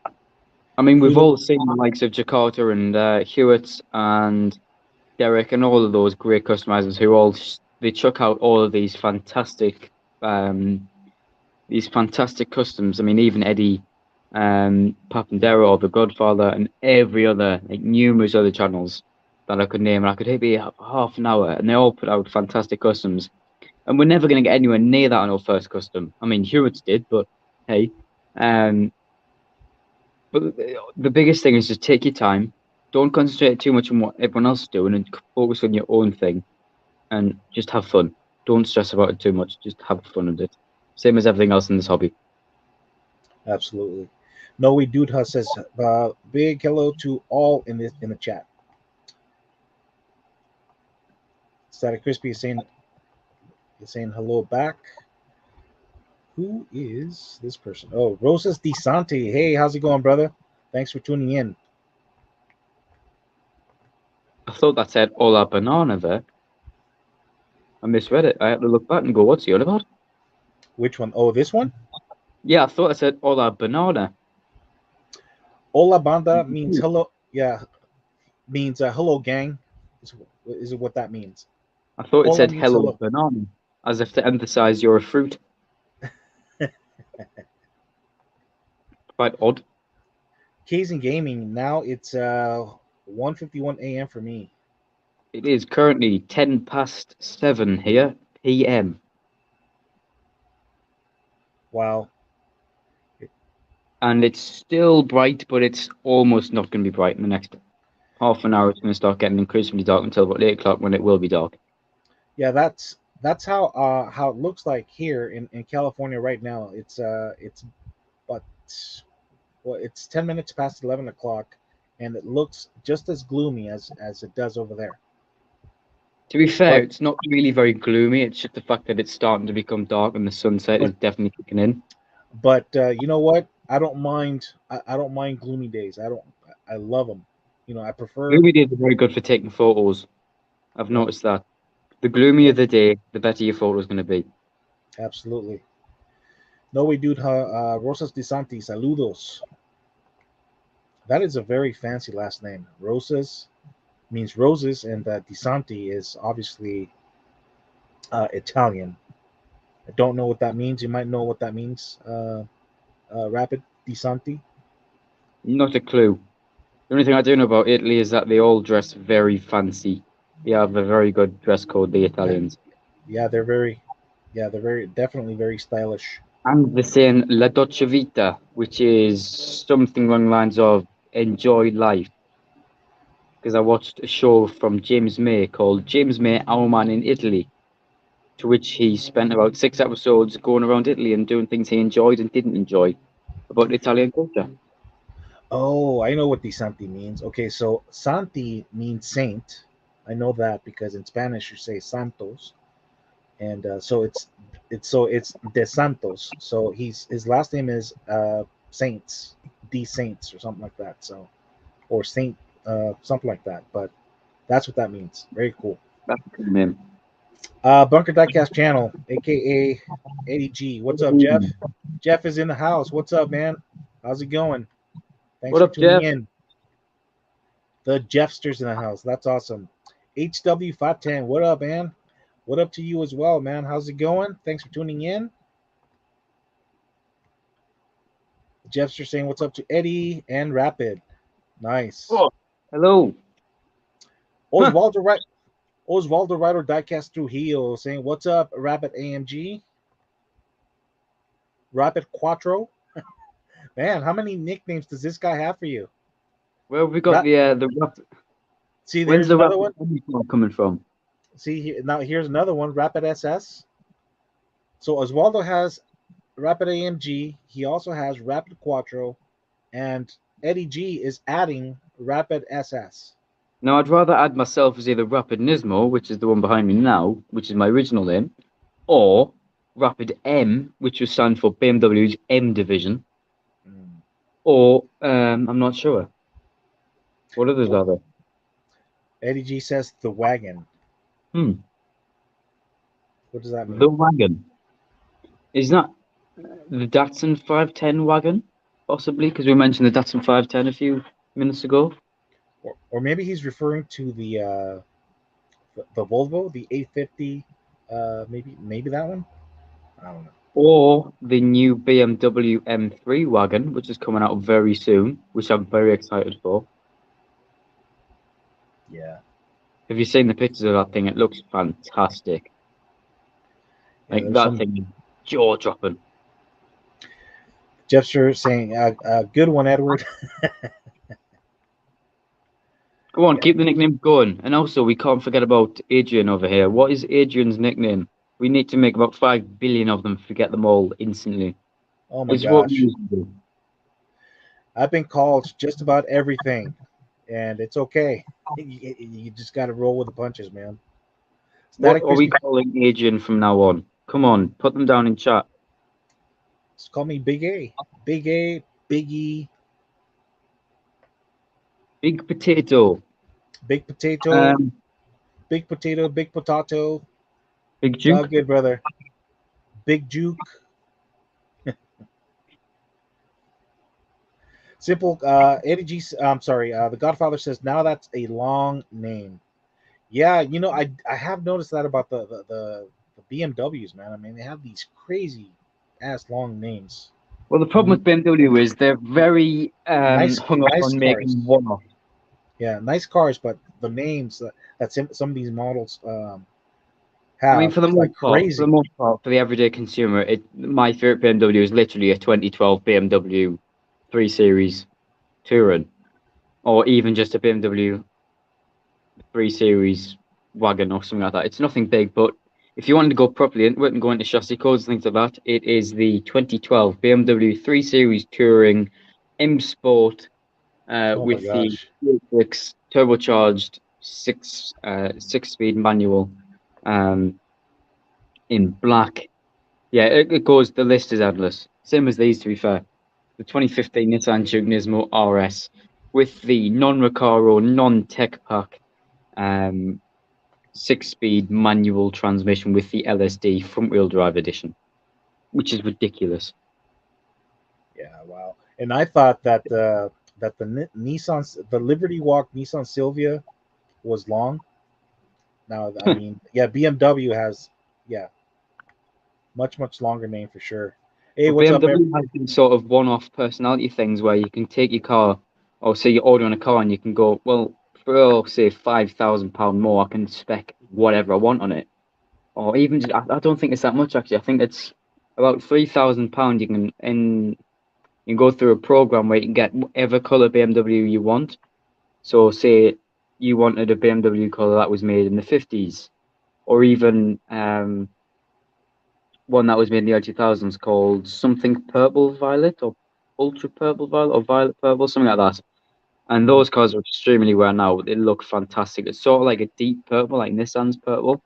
I mean, we've kudos. all seen the likes of Jakarta and Hewitt and Derek and all of those great customizers who they chuck out all of um, these fantastic customs. I mean, even Eddie Papandero or The Godfather and every other, like numerous other channels that I could name, and I could maybe half an hour, and they all put out fantastic customs. And we're never going to get anywhere near that on our first custom. I mean, Hewitt's did, but hey. Um, but the biggest thing is just take your time. Don't concentrate too much on what everyone else is doing and focus on your own thing and just have fun. Don't stress about it too much. Just have fun with it. Same as everything else in this hobby. Absolutely. No way dude says big hello to all in the chat. Static Crispy is saying hello back. Who is this person? Oh, Rosas DeSanti. Hey, how's it going, brother? Thanks for tuning in. I thought that said Ola Banana there. I misread it. I had to look back and go, what's he on about? Which one? Oh, this one? Yeah, I thought I said Ola Banana. Hola banda means hello. Yeah, means hello gang. Is it what that means? I thought it Hola said means hello hello. banana, as if to emphasize you're a fruit. Quite odd. Keys and Gaming. Now it's 1:51 a.m. for me. It is currently 10 past 7 here, PM. Wow. And it's still bright, but it's almost not going to be bright in the next half an hour. It's going to start getting increasingly dark until about 8 o'clock when it will be dark. Yeah, that's how it looks like here in California right now. It's but well, it's 10 minutes past 11 o'clock, and it looks just as gloomy as it does over there. To be fair, But it's not really very gloomy. It's just the fact that it's starting to become dark and the sunset is but definitely kicking in. you know what? I don't mind. I don't mind gloomy days. I don't. I love them. I prefer. Gloomy days are very good for taking photos. I've Yep. noticed that. The gloomier Yep. the day, the better your photo is going to be. Absolutely. No way, dude. Rosas de Santi. Saludos. That is a very fancy last name. Rosas means roses, and De Santi is obviously Italian. I don't know what that means. You might know what that means. Rapid Disanti. Not a clue. The only thing I do know about Italy is that they all dress very fancy. They have a very good dress code, the Italians. Yeah, they're very definitely very stylish. And they're saying La Dolce Vita, which is something along the lines of enjoy life. Because I watched a show from James May called James May, Our Man in Italy, to which he spent about 6 episodes going around Italy and doing things he enjoyed and didn't enjoy about Italian culture. Oh, I know what Disanti means. Okay, so Santi means saint. I know that because in Spanish you say Santos, and so it's De Santos. So his last name is Saints, D Saints or something like that. So or Saint something like that. But that's what that means. Very cool. That's the name. Bunker Diecast channel, aka Eddie G. What's up, Jeff? Jeff is in the house. What's up, man? How's it going? Thanks What for up, tuning Jeff? in. The Jeffsters in the house. That's awesome. HW510. What up, man? What up to you as well, man? How's it going? Thanks for tuning in. Jeffster saying what's up to Eddie and Rapid. Nice. Oh, hello. Huh. Oswaldo right. Oswaldo Rider Diecast Trujillo saying what's up, Rapid AMG. Rapid Quattro. Man, how many nicknames does this guy have for you? Where have we got Ra- the rap? See, When's there's the rap another one. coming from? See, now here's another one. Rapid SS. So Oswaldo has Rapid AMG. He also has Rapid Quattro, and Eddie G is adding Rapid SS. Now, I'd rather add myself as either Rapid Nismo, which is the one behind me now, which is my original name, or Rapid M, which would stand for BMW's M division, or I'm not sure. What others are there? Eddie G says the wagon. Hmm. What does that The mean? wagon. Is that the Datsun 510 wagon? Possibly, because we mentioned the Datsun 510 a few minutes ago. Or maybe he's referring to the Volvo, the 850. Maybe that one. I don't know. Or the new BMW M3 wagon, which is coming out very soon, which I'm very excited for. Yeah. Have you seen the pictures of that thing? It looks fantastic. Yeah. Like There's that some thing is jaw dropping. Jeffster saying, "Good one, Edward." Go on, Yeah. keep the nickname going. And also, we can't forget about Adrian over here. What is Adrian's nickname? We need to make about 5 billion of them, forget them all instantly. Oh my It's what we gosh. used to do. I've been called just about everything, and it's okay. You just got to roll with the punches, man. What Static are we Crispy, calling Adrian from now on? Come on, put them down in chat. just call me Big A, Big A, Biggie, Big Potato. Big Potato, Um, Big Potato, Big Potato. Big It's all Duke. good, brother. Big Juke. Simple. Eddie G. I'm sorry. The Godfather says now that's a long name. Yeah, I have noticed that about the BMWs, man. I mean, they have these crazy ass long names. Well, the I problem mean, with BMW is they're very hung up nice on making cars. one-off. Yeah, nice cars, but the names that some of these models I mean, have, it's like crazy. for the everyday consumer, my favorite BMW is literally a 2012 BMW 3 Series Touring, or even just a BMW 3 Series wagon or something like that. It's nothing big, but if you wanted to go properly into it and go into chassis codes and things like that, it is the 2012 BMW 3 Series Touring M Sport Oh my with the gosh. 6 turbocharged six speed manual um, in black. Yeah, it goes. The list is endless. Same as these, to be fair. The 2015 Nissan Juke Nismo RS with the non-Recaro, non-Tech Pack, 6-speed manual transmission with the LSD front-wheel drive edition, which is ridiculous. Yeah, wow. And I thought that the Liberty Walk Nissan Silvia was long. Now, I mean, yeah, BMW has, yeah. much longer name for sure. Hey, But what's up, BMW has these sort of one-off personality things where you can take your car, or say you're ordering a car and you can go, well, for say £5,000 more, I can spec whatever I want on it, or even just, I don't think it's that much actually. I think it's about £3,000. You can go through a program where you can get whatever color BMW you want. So say you wanted a BMW color that was made in the 50s, or even one that was made in the early 2000s called something purple violet or ultra purple violet or violet purple, something like that. And those cars are extremely rare now. They look fantastic. It's sort of like a deep purple, like Nissan's purple,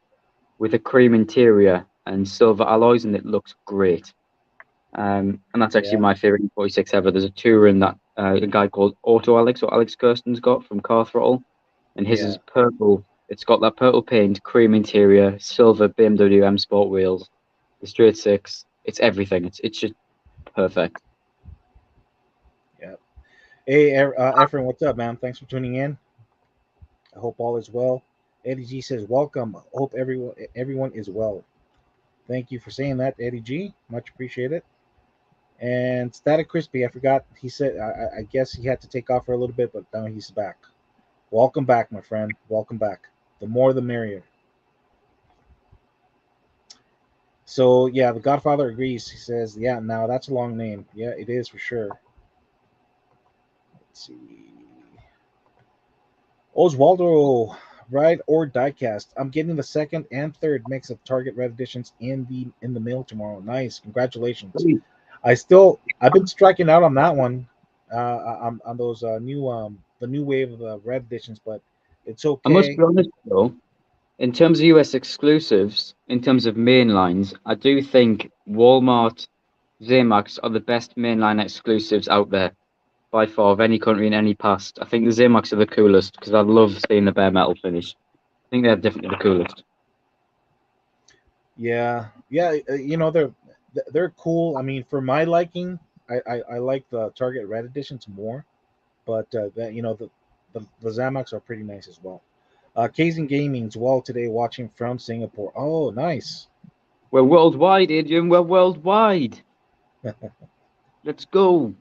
with a cream interior and silver alloys, and it looks great. And that's actually Yeah, my favorite E46 ever. There's a touring that a guy called Auto Alex or Alex Kirsten's got from Car Throttle, and his yeah, is purple. It's got that purple paint, cream interior, silver BMW M Sport wheels, the straight six. It's everything. It's just perfect. yeah. Hey, Efren, what's up, man? Thanks for tuning in. I hope all is well. Eddie G says, "Welcome. Hope everyone is well." Thank you for saying that, Eddie G. Much appreciated. And Static Crispy, I forgot. He said, I guess he had to take off for a little bit, but now he's back. Welcome back, my friend. Welcome back. The more, the merrier. So yeah, the Godfather agrees. He says, "Yeah, now that's a long name. Yeah, it is for sure." Let's see. Oswaldo, Ride or Diecast. I'm getting the second and third mix of Target Red Editions in the mail tomorrow. Nice, congratulations. I've been striking out on that one, on those the new wave of the Red Editions, but it's I must okay. be honest though, in terms of US exclusives, in terms of mainlines, I do think Walmart, Zamax are the best mainline exclusives out there by far of any country in any past. I think the Zamax are the coolest because I love seeing the bare metal finish. I think they're definitely the coolest. Yeah, yeah, they're cool. I mean, for my liking, I like the Target Red Editions more, but that the Zamax are pretty nice as well. Kazin Gaming's well today, watching from Singapore. Oh, nice. We're worldwide, Adrian. We're worldwide. Let's go.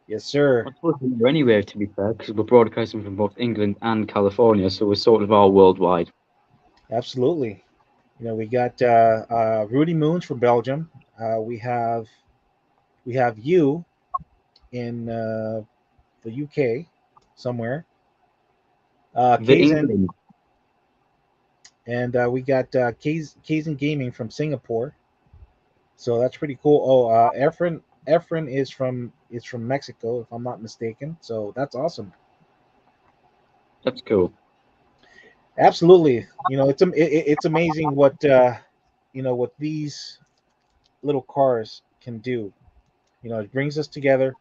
Yes, sir. I suppose we're anywhere, to be fair, because we're broadcasting from both England and California, so we're sort of all worldwide. Absolutely. We got Rudy Moons from Belgium. We have you in the UK somewhere. The Kazin, England. and we got Kazin Gaming from Singapore. So that's pretty cool. Oh, Efren is from Mexico, if I'm not mistaken. So that's awesome. That's cool. Absolutely. It's amazing what these little cars can do. It brings us together.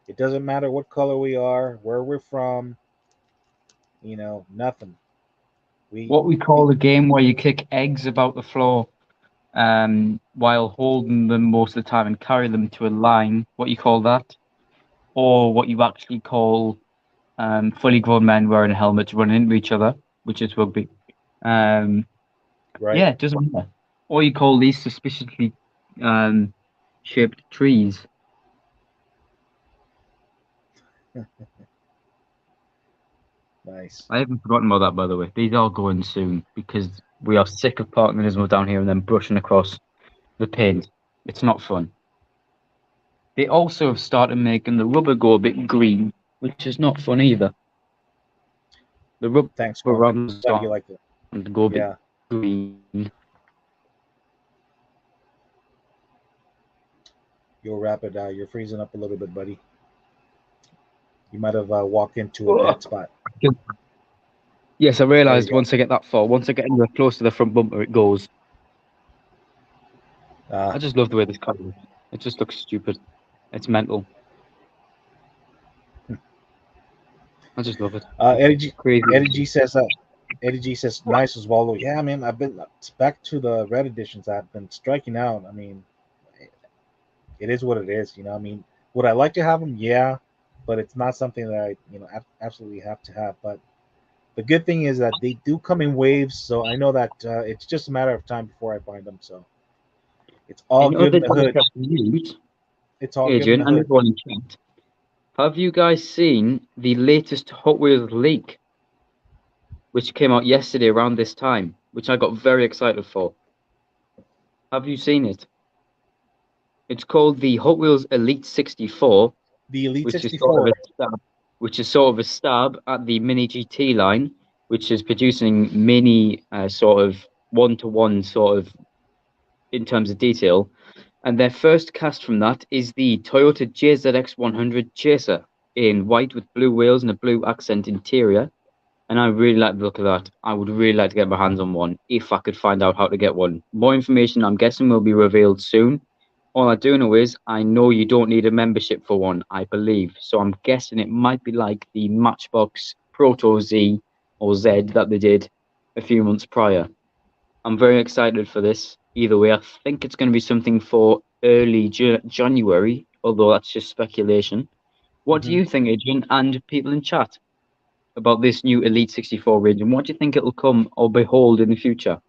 It doesn't matter what color we are, where we're from. Nothing. We What we call the game where you kick eggs about the floor while holding them most of the time and carry them to a line, what you call that? Or what you actually call fully grown men wearing helmets running into each other, which is rugby. Um, right. yeah, it doesn't matter. Or you call these suspiciously um, shaped trees. Nice. I haven't forgotten about that, by the way. These are going soon because we are sick of parking Nismo down here and then brushing across the paint. It's not fun. They also have started making the rubber go a bit green, which is not fun either. The rubber Thanks, Juan. on the Glad you start liked it. and go a bit Yeah, green. you'll wrap it. You're freezing up a little bit, buddy. You might have walked into a Ugh. dead spot. Yes, I There you realised go. once I get that far, once I get anywhere close to the front bumper, it goes. Uh, I just love the way this car looks. It just looks stupid. It's mental. I just love it. Eddie G, Crazy. Eddie G says. Eddie G says, "Nice as Wallow." Yeah, man. I've been back to the red editions. I've been striking out. I mean, it is what it is. I mean, would I like to have them? Yeah, but it's not something that I absolutely have to have. But the good thing is that they do come in waves, so I know that it's just a matter of time before I find them. So It's all In good other in the hood. Diecast news, It's all good in Adrian, the and hood. everyone in chat, have you guys seen the latest Hot Wheels leak, which came out yesterday around this time, which I got very excited for? Have you seen it? It's called the Hot Wheels Elite 64, The Elite which is sort 64. of a stab, which is sort of a stab at the Mini GT line, which is producing mini sort of one-to-one sort of in terms of detail. And their first cast from that is the Toyota JZX 100 Chaser in white with blue wheels and a blue accent interior. And I really like the look of that. I would really like to get my hands on one if I could find out how to get one. More information, I'm guessing, will be revealed soon. All I do know is I know you don't need a membership for one, I believe. So I'm guessing it might be like the Matchbox Proto Z or Z that they did a few months prior. I'm very excited for this. Either way, I think it's going to be something for early January, although that's just speculation. What do Mhm. you think, Adrian, and people in chat about this new Elite 64 range, and what do you think it'll come or behold in the future?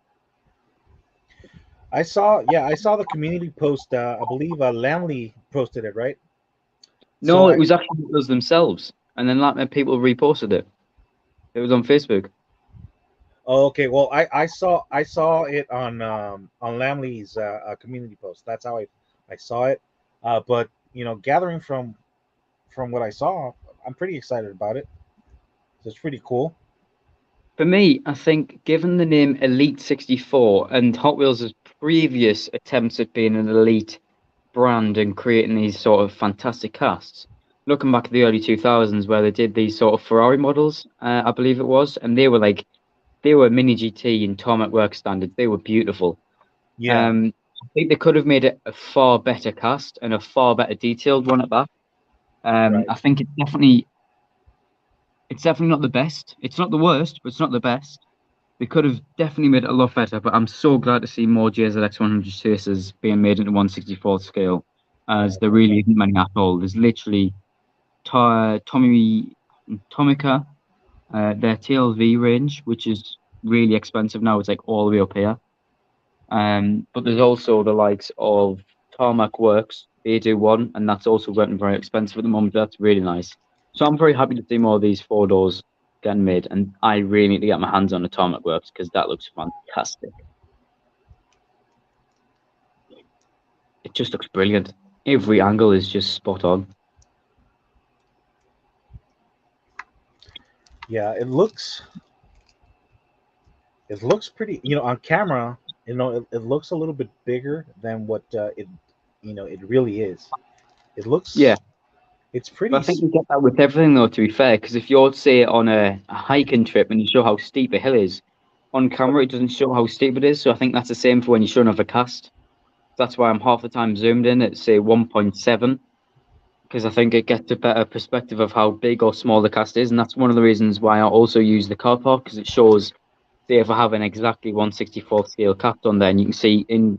I saw, yeah, I saw the community post. I believe Lamley posted it, right? So No, it I, was actually us themselves, and then like people reposted it. It was on Facebook. oh, okay. Well, I saw it on Lamley's community post. That's how I saw it. But gathering from what I saw, I'm pretty excited about it. So it's pretty cool. For me, I think given the name Elite 64 and Hot Wheels' previous attempts at being an elite brand and creating these sort of fantastic casts, looking back at the early 2000s where they did these sort of Ferrari models, I believe it was, and they were mini GT and tarmac work standards. They were beautiful. Yeah. I think they could have made it a far better cast and a far better detailed one at that. Right. I think it's definitely not the best. It's not the worst, but it's not the best. They could have definitely made it a lot better, but I'm so glad to see more JZX 100 chasers being made into 1/64 scale, Yeah. as there really isn't many at all. There's literally Tommy Tomica, their TLV range, which is really expensive now. It's like all the way up here. But there's also the likes of Tarmac Works. They do one, and that's also getting very expensive at the moment. That's really nice. So I'm very happy to see more of these four doors getting made, and I really need to get my hands on a Tarmac Works because that looks fantastic. It just looks brilliant. Every angle is just spot on. Yeah. It looks pretty. On camera, it looks a little bit bigger than what it really is. It Yeah, looks. It's but pretty. I think you get that with everything though. To be fair, because if you're say on a hiking trip and you show how steep a hill is, on camera it doesn't show how steep it is. So I think that's the same for when you're showing off a cast. That's why I'm half the time zoomed in at say 1.7 because I think it gets a better perspective of how big or small the cast is, and that's one of the reasons why I also use the car park because it shows, say, if I have an exactly 1/64 scale cast on there, and you can see in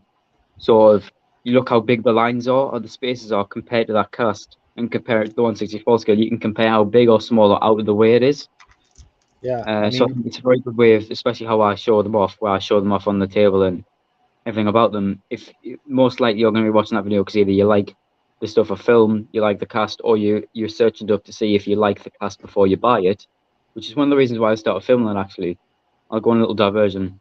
sort of you look how big the lines are or the spaces are compared to that cast, and compare it to the 1/64 scale, you can compare how big or small or out of the way it is. Yeah. I So I mean, think it's a very good way of, especially how I show them off, where I show them off on the table and everything about them. If most likely you're going to be watching that video because either you like the stuff of film, you like the cast, or you're searching it up to see if you like the cast before you buy it, which is one of the reasons why I started filming that actually. I'll go on a little diversion.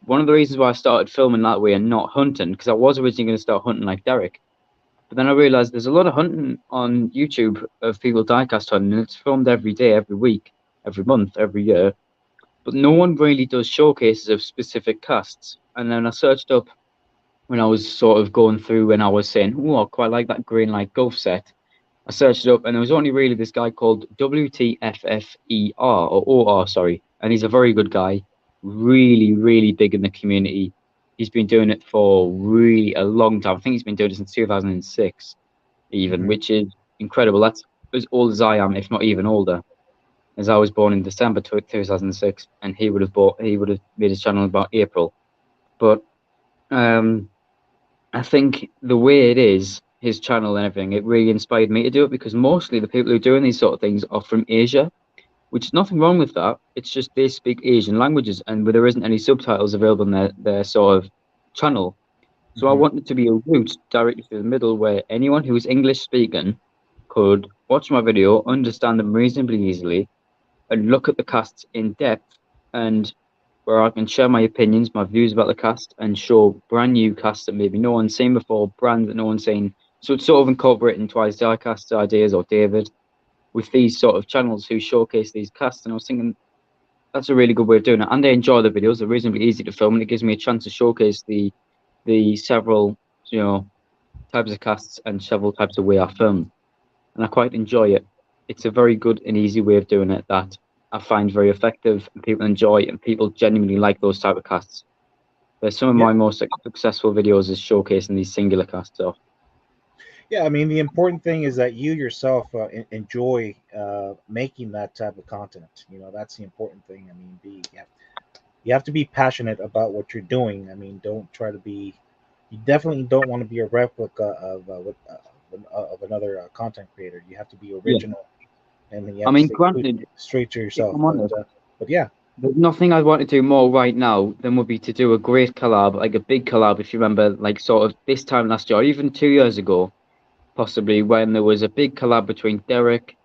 One of the reasons why I started filming that way and not hunting, because I was originally going to start hunting like Derek, but then I realized there's a lot of hunting on YouTube of people diecast hunting, and it's filmed every day, every week, every month, every year. But no one really does showcases of specific casts. And then I searched up when I was sort of going through and I was saying, oh, I quite like that green light Gulf set. I searched it up and there was only really this guy called WTFFER or OR, sorry. And he's a very good guy, really, really big in the community. He's been doing it for really a long time. I think he's been doing it since 2006, even, mhm. which is incredible. That's as old as I am, if not even older, as I was born in December 2006, and he would have made his channel in about April. But um, I think the way it is, his channel and everything, it really inspired me to do it because mostly the people who are doing these sort of things are from Asia, which is nothing wrong with that. It's just they speak Asian languages and where there isn't any subtitles available on their sort of channel. So I wanted to be a route directly through the middle where anyone who is English speaking could watch my video, understand them reasonably easily, and look at the casts in depth, and where I can share my opinions, my views about the cast, and show brand new casts that maybe no one's seen before, brands that no one's seen. So it's sort of incorporating Twice Diecast's ideas or David with these sort of channels who showcase these casts. And I was thinking that's a really good way of doing it. And they enjoy the videos; they're reasonably easy to film, and it gives me a chance to showcase the several types of casts and several types of way I film, and I quite enjoy it. It's a very good and easy way of doing it that I find very effective and people enjoy and people genuinely like those type of casts. But some of Yeah, my most successful videos is showcasing these singular casts off. yeah. I mean, the important thing is that you yourself enjoy making that type of content. That's the important thing. I mean, you have to be passionate about what you're doing. I mean, don't try to be. You definitely don't want to be a replica of another content creator. You have to be Yeah. original, and then you I have to mean, stay granted, straight to if yourself. I'm honest, But yeah, there's nothing I want to do more right now than would be to do a great collab, like a big collab, if you remember, like sort of this time last year, or even 2 years ago, possibly when there was a big collab between Derek,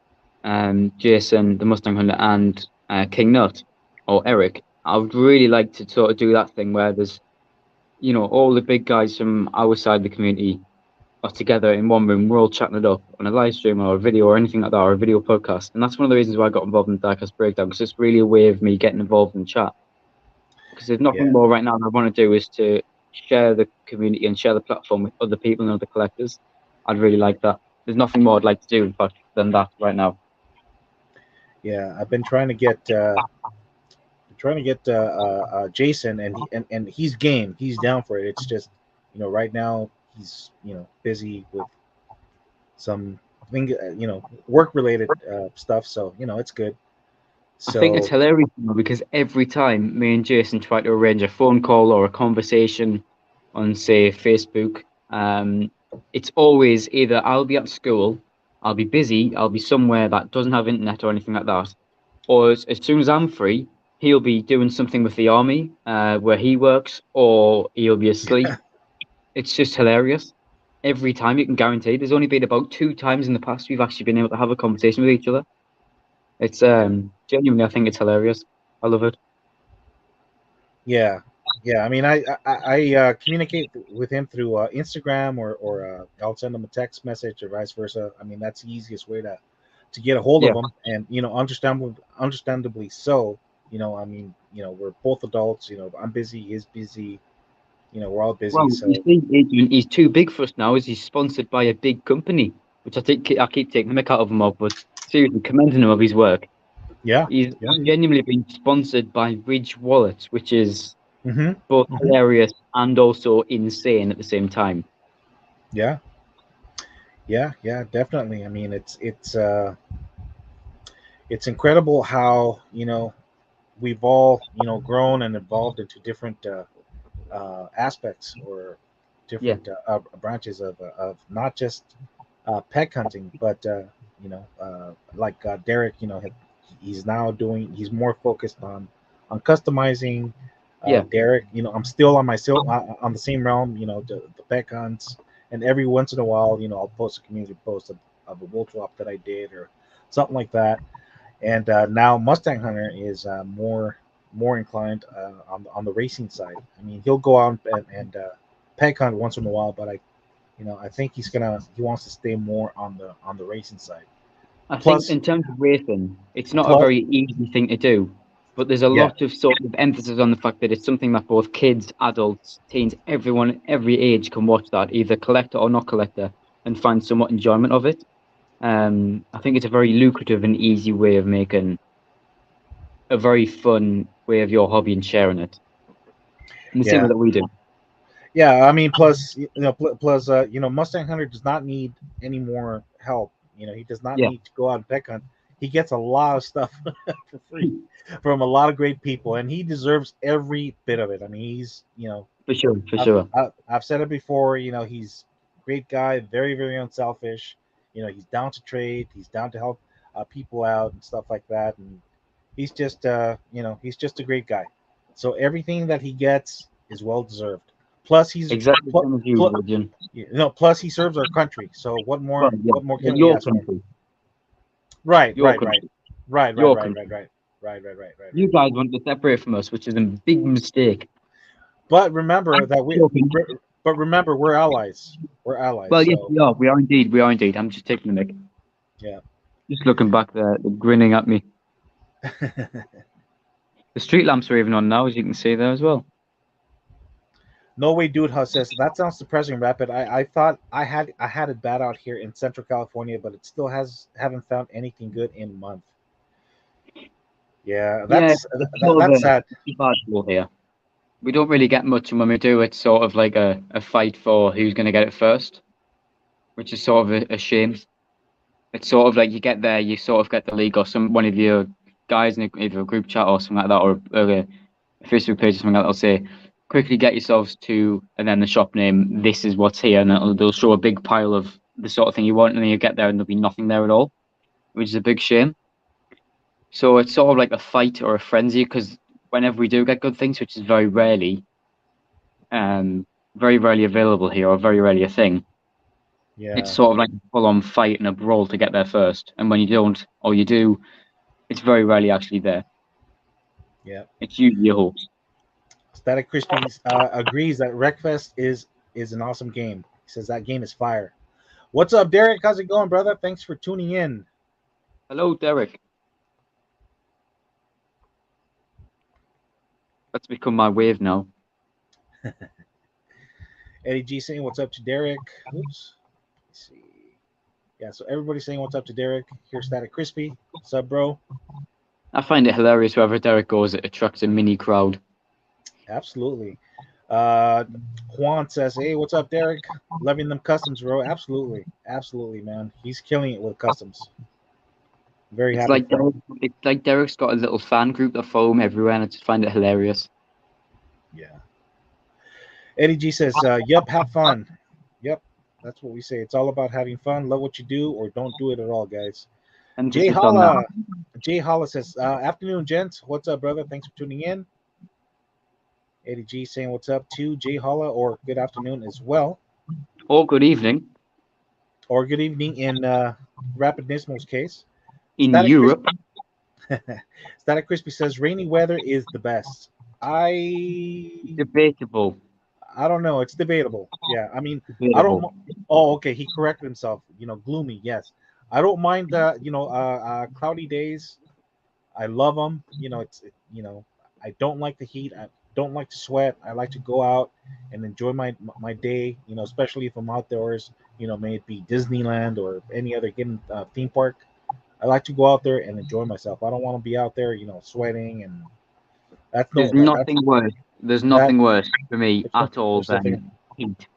Jason, the Mustang Hunter, and King Nut or Eric. I would really like to sort of do that thing where there's, all the big guys from our side of the community are together in one room. We're all chatting it up on a live stream or a video or anything like that, or a video podcast. And that's one of the reasons why I got involved in the Diecast Breakdown, because it's really a way of me getting involved in chat. Because there's nothing yeah, more right now that I want to do is to share the community and share the platform with other people and other collectors. I'd really like that. There's nothing more I'd like to do, in fact, than that right now. yeah. I've been trying to get Jason, and he's game. He's down for it. It's just, right now he's busy with some thing, work related stuff. So it's good. I think it's So hilarious because every time me and Jason try to arrange a phone call or a conversation on, say, Facebook, it's always either I'll be at school, I'll be busy, I'll be somewhere that doesn't have internet or anything like that, or as soon as I'm free, he'll be doing something with the army where he works, or he'll be asleep. It's just hilarious. Every time you can guarantee. There's only been about 2 times in the past we've actually been able to have a conversation with each other. It's yeah, genuinely, I think it's hilarious. I love it. yeah, yeah. I mean, I communicate with him through Instagram, or I'll send him a text message or vice versa. I mean, that's the easiest way to get a hold of Yeah. him, and understandably so. I mean, we're both adults. I'm busy, he's busy. We're all busy. Well, you So see, Adrian, he's too big for us now, as he's sponsored by a big company, which I think I keep taking the mick out of him of, but seriously, commending him of his work. yeah, He's yeah, genuinely been sponsored by Ridge Wallet, which is hmm both hmm hilarious and also insane at the same time. yeah, yeah, yeah. Definitely. I mean, it's incredible how we've all grown and evolved into different aspects, or Yeah, different branches of not just peg hunting, but like Derek, he's more focused on customizing. yeah. Derek, I'm still on the same realm, the peg hunts, and every once in a while, I'll post a community post of a wool drop that I did or something like that. And now Mustang Hunter is more inclined on the racing side. I mean, he'll go out and peg hunt once in a while, but I think he wants to stay more on the racing side. I think Plus, in terms of racing, it's not a plus, very easy thing to do, but there's a yeah, lot of sort of emphasis on the fact that it's something that both kids, adults, teens, everyone, every age can watch that, either collector or not collector, and find somewhat enjoyment of it. I think it's a very lucrative and easy way of making a very fun way of your hobby and sharing it, in the same way yeah, that we do. yeah. I mean, plus, plus, Mustang Hunter does not need any more help. He does not Yeah, need to go out and peg hunt. He gets a lot of stuff for free from a lot of great people, and he deserves every bit of it. I mean, he's for sure, for I've, sure. I've said it before. He's a great guy, very very unselfish. He's down to trade. He's down to help people out and stuff like that. And he's just a great guy. So everything that he gets is well deserved. Plus, he's Exactly the same as you, Adrian. plus he serves our country. So what more? Well, yeah, What more yeah, can we ask for? Right, your right, country, right, right, right, your right, country. right, right, right, right, right, right, You right. guys want to separate from us, which is a big mistake. But remember that Your country. but remember, we're allies. We're allies. Well, yes, So we are. We are indeed. We are indeed. I'm just taking the mic. yeah. Just looking back there, they're grinning at me. The street lamps are even on now, as you can see there as well. No way, dude. How says that sounds depressing, Rapid. I thought I had it bad out here in Central California, but it still haven't found anything good in month. Yeah, Yeah, that's sad. it's a bad floor here. We don't really get much, and when we do, it's sort of like a fight for who's going to get it first, which is sort of a shame. It's sort of like you get there, you sort of get the league or one of your guys in either a group chat or something like that, or a Facebook page or something like that will say, quickly get yourselves to, and then the shop name, this is what's here, and they'll show a big pile of the sort of thing you want, and then you get there and there'll be nothing there at all, which is a big shame. So it's sort of like a fight or a frenzy, because whenever we do get good things, which is very rarely available here, or very rarely a thing, Yeah, it's sort of like a full-on fight and a brawl to get there first. And when you don't, or you do, it's very rarely actually there. yeah. It's usually your hopes. Static Crispy agrees that Wreckfest is an awesome game. He says that game is fire. What's up, Derek? How's it going, brother? Thanks for tuning in. Hello, Derek. That's become my wave now. Eddie G saying what's up to Derek. Oops. Let's see. Yeah, so everybody's saying what's up to Derek. Here's Static Crispy. What's up, bro? I find it hilarious wherever Derek goes, it attracts a mini crowd. Absolutely. Juan says, "Hey, what's up, Derek? Loving them customs, bro. Absolutely, absolutely, man. He's killing it with customs. Very It's happy. like it's like Derek's got a little fan group that follow him everywhere, and I just find it hilarious. Yeah. Eddie G says, "Yep, have fun. Yep, that's what we say. It's all about having fun. Love what you do, or don't do it at all, guys." Jay Emphasis on that. Holla. Jay Holla says, "Afternoon, gents. What's up, brother? Thanks for tuning in." Eddie G saying, "What's up to Jay Holla?" or good afternoon as well, Or good evening or good evening in Rapid Nismo's case. in Static Europe. Static Crispy says rainy weather is the best. I Debatable. don't know. It's debatable. Yeah, I mean, I don't. Debatable. Oh, okay. He corrected himself. Gloomy. Yes, I don't mind. Cloudy days. I love them. I don't like the heat. I don't like to sweat. I like to go out and enjoy my day. Especially if I'm outdoors. May it be Disneyland or any other given theme park. I like to go out there and enjoy myself. I don't want to be out there, sweating and that's There's no that's nothing worse. There's that nothing worse for me there's at all there's nothing. than heat.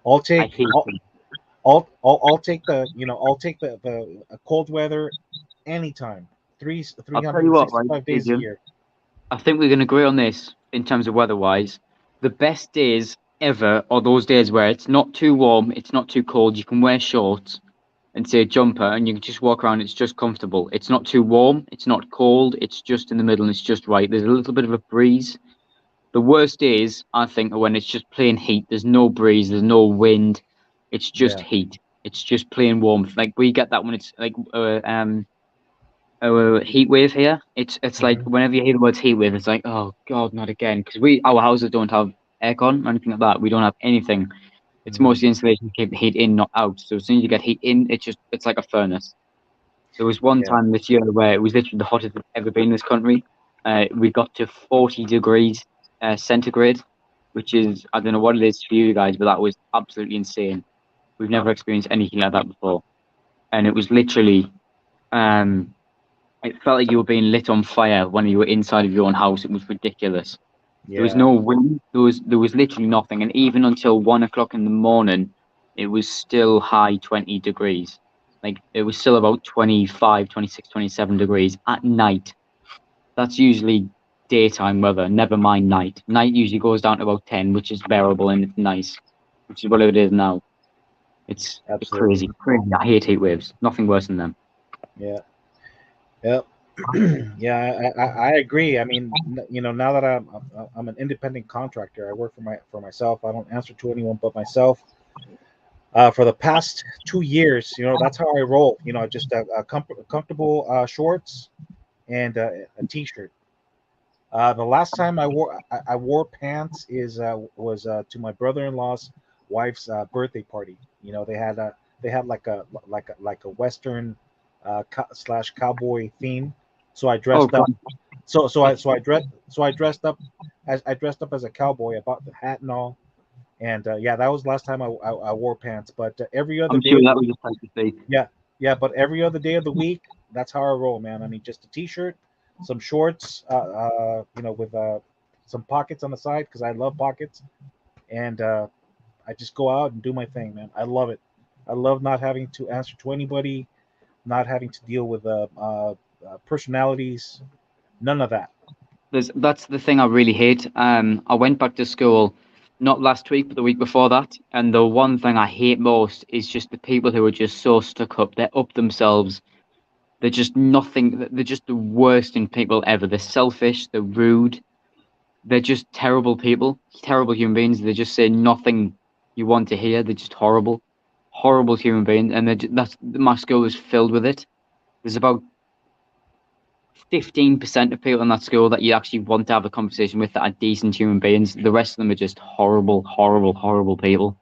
I'll I take hate I'll, heat. I'll take the cold weather anytime. I'll tell you what, right, 365 days a Adrian? year. I think we can agree on this in terms of weather-wise. The best days ever are those days where it's not too warm, it's not too cold. You can wear shorts and say a jumper, and you can just walk around. It's just comfortable. It's not too warm, it's not cold. It's just in the middle, and it's just right. There's a little bit of a breeze. The worst days, I think, are when it's just plain heat. There's no breeze, there's no wind. It's just Yeah. heat. It's just plain warmth. Like we get that when it's like heat wave here. It's like Mhm. whenever you hear the words heat wave, it's like, oh God, not again. Because our houses don't have aircon or anything like that. We don't have anything. It's Mhm. mostly insulation to keep the heat in, not out. So as soon as you get heat in, it's like a furnace. There was one Yeah. time this year where it was literally the hottest it's ever been in this country. We got to 40 degrees centigrade, which is, I don't know what it is for you guys, but that was absolutely insane. We've never experienced anything like that before. And it was literally, it felt like you were being lit on fire when you were inside of your own house. It was ridiculous. There was Yeah. no wind. There was literally nothing. And even until 1 o'clock in the morning, it was still high 20 degrees. Like it was still about 25, 26, 27 degrees at night. That's usually daytime weather, never mind night. Night usually goes down to about 10, which is bearable and it's nice, which is what it is now. It's Absolutely. crazy, crazy. I hate heat waves. Nothing worse than them. Yeah. Yep. Yeah, I agree. I mean, now that I'm an independent contractor, I work for myself. I don't answer to anyone but myself. For the past 2 years, that's how I roll. Just comfortable shorts and a t-shirt. The last time I wore pants is was to my brother-in-law's wife's birthday party. They had like a western slash cowboy theme, so I Oh, dressed up. God. So I dressed up as a cowboy. I bought the hat and all, and yeah, that was the last time I wore pants. But every other I'm day sure of the that week, was just like to see. yeah, yeah. But every other day of the week, that's how I roll, man. I mean, just a t-shirt, some shorts, with some pockets on the side because I love pockets, and I just go out and do my thing, man. I love it. I love not having to answer to anybody, not having to deal with personalities, none of that. That's the thing I really hate. I went back to school not last week, but the week before that, and the one thing I hate most is just the people who are just so stuck up. They're up themselves. They're just nothing. They're just the worst in people ever. They're selfish. They're rude. They're just terrible people, terrible human beings. They just say nothing you want to hear. They're just horrible, horrible human beings. And that's my school is filled with it. There's about 15% of people in that school that you actually want to have a conversation with that are decent human beings. The rest of them are just horrible, horrible, horrible people.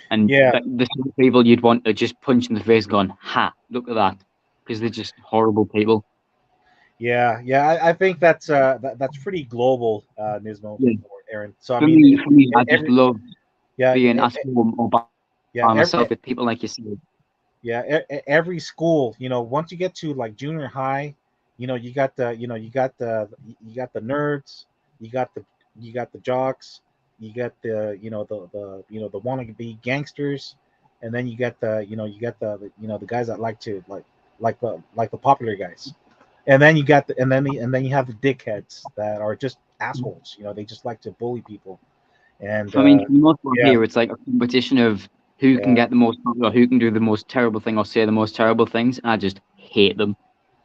And Yeah, the sort of people you'd want to just punch in the face, going, "Ha! Look at that," because they're just horrible people. yeah, yeah. I think that's pretty global, Nismo Yeah. or Aaron. So I mean, For me, I just every love yeah, being at home or yeah, by myself with people like yourself. yeah, every school, once you get to like junior high, you got the nerds, you got the jocks, you got the want to be gangsters, and then you got the guys that like to like the popular guys, and then you have the dickheads that are just assholes. They just like to bully people, and I mean, for the most part yeah, here, it's like a competition of who can yeah, get the most popular, who can do the most terrible thing or say the most terrible things. And I just hate them.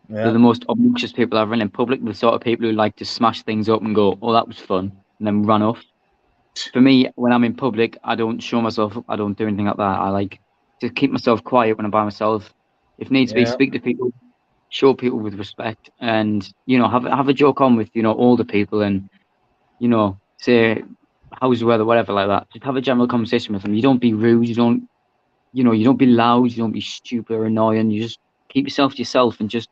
They're yeah, the most obnoxious people I've run in public. The sort of people who like to smash things up and go, "Oh, that was fun," and then run off. For me, when I'm in public, I don't show myself up. I don't do anything like that. I like to keep myself quiet when I'm by myself. If needs be, yeah, speak to people, show people with respect, and have a joke on with older people, and say how's the weather, whatever like that. Just have a general conversation with them. You don't be rude. You don't be loud. You don't be stupid or annoying. You just keep yourself to yourself, and just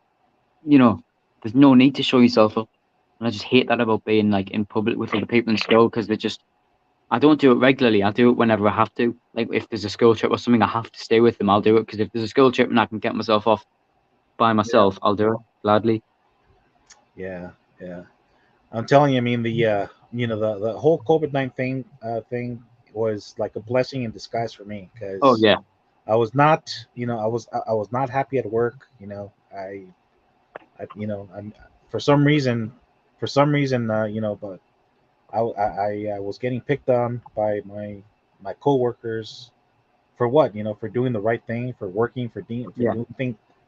you know, there's no need to show yourself up. And I just hate that about being like in public with other people in school because I don't do it regularly. I do it whenever I have to. Like if there's a school trip or something, I have to stay with them. I'll do it because if there's a school trip and I can get myself off by yeah, myself, I'll do it gladly. yeah, yeah. I'm telling you, I mean the whole COVID-19 thing was like a blessing in disguise for me Oh because yeah, I was not happy at work. I'm for some reason, but I was getting picked on by my coworkers for what, for doing the right thing, for working, yeah.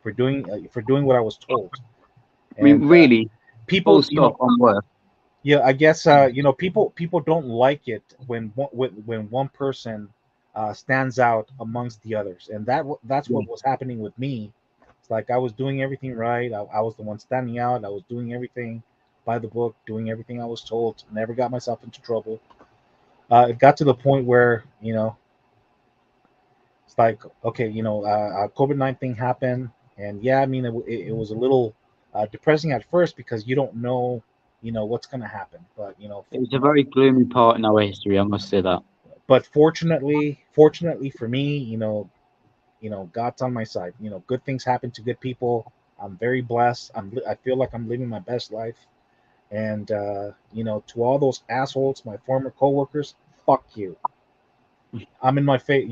for doing what I was told, I mean, and really, full people, stop on work. yeah, I guess people don't like it when one person stands out amongst the others, and that's Yeah. what was happening with me. It's like I was doing everything right. I was the one standing out. I was doing everything by the book, doing everything I was told. Never got myself into trouble. It got to the point where it's like, okay, COVID-19 happened, and yeah, I mean it was a little depressing at first because you don't know what's gonna happen, but It was a very gloomy part in our history, I must say that. fortunately for me, God's on my side. Good things happen to good people. I'm very blessed. I feel like I'm living my best life. And to all those assholes, my former coworkers, fuck you. I'm in my face.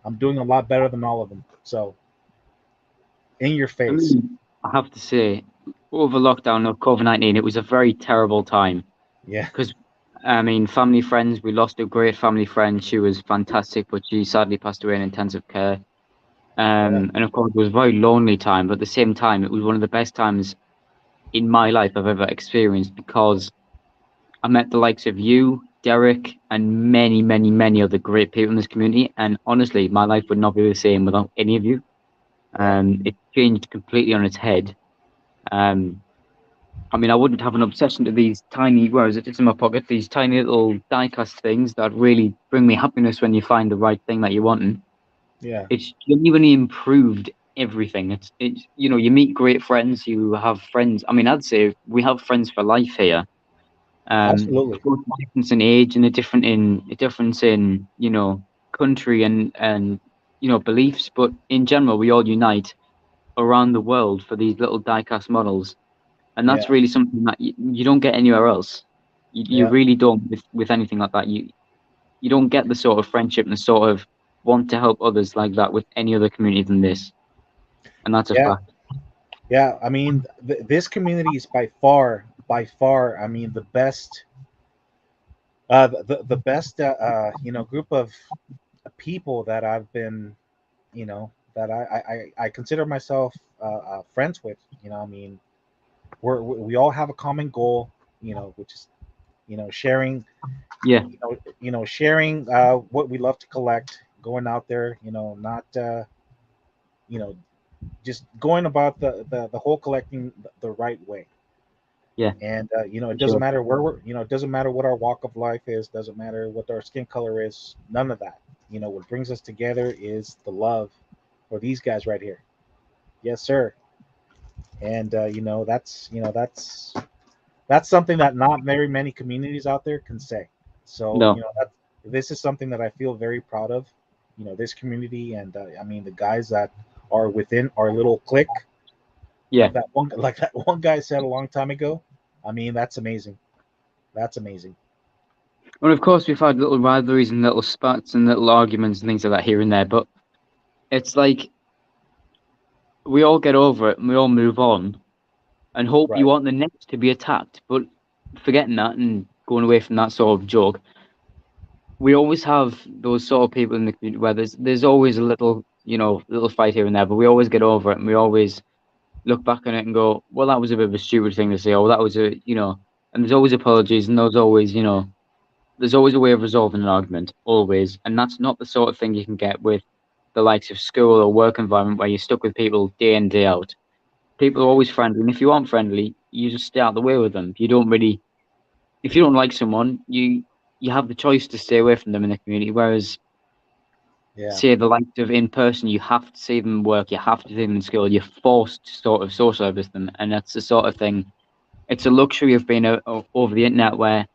I'm doing a lot better than all of them. So in your I face. mean, I have to say, over lockdown of COVID-19, it was a very terrible time Yeah. because, I mean, family friends, we lost a great family friend. She was fantastic, but she sadly passed away in intensive care. Yeah. And of course, it was a very lonely time, but at the same time, it was one of the best times in my life I've ever experienced because I met the likes of you, Derek, and many, many, many other great people in this community. And honestly, my life would not be the same without any of you. Yeah. It changed completely on its head. Um, I mean, I wouldn't have an obsession to these tiny, where is it? It's in my pocket. These tiny little die-cast things that really bring me happiness when you find the right thing that you want. And Yeah. it's genuinely improved everything. It's you meet great friends. You have friends. I mean, I'd say we have friends for life here. Absolutely. Of course, a difference in age and a difference in country and beliefs, but in general, we all unite around the world for these little die-cast models, and that's Yeah. really something that you don't get anywhere else. You Yeah. really don't with anything like that. You don't get the sort of friendship and the sort of want to help others like that with any other community than this, and that's a Yeah. fact. Yeah. I mean, this community is by far, I mean, the best, the best, group of people that I've been, that I consider myself friends with. I mean, we all have a common goal, which is, sharing, Yeah, sharing what we love to collect, going out there, not, you know, just going about the whole collecting the right way. yeah, And it for doesn't sure. matter where we're, it doesn't matter what our walk of life is, doesn't matter what our skin color is, none of that. What brings us together is the love for these guys right here. Yes, sir. And that's something that not very many communities out there can say. So No, this is something that I feel very proud of. This community, and I mean the guys that are within our little clique, yeah. like that one guy said a long time ago. I mean, that's amazing. That's amazing. Well, of course, we've had little rivalries and little spats and little arguments and things like that here and there, but it's like we all get over it and we all move on and hope you Right. want the next to be attacked. But forgetting that and going away from that sort of joke, we always have those sort of people in the community where there's always a little fight here and there, but we always get over it and we always look back on it and go, well, that was a bit of a stupid thing to say, or that was and there's always apologies and there's always a way of resolving an argument, always. And that's not the sort of thing you can get with the likes of school or work environment where you're stuck with people day in, day out. People are always friendly. And if you aren't friendly, you just stay out of the way with them. You don't really, if you don't like someone, you have the choice to stay away from them in the community. Whereas, Yeah. say, the likes of in person, you have to see them work, you have to see them in school, you're forced to sort of socialize with them. And that's the sort of thing, it's a luxury of being over the internet where,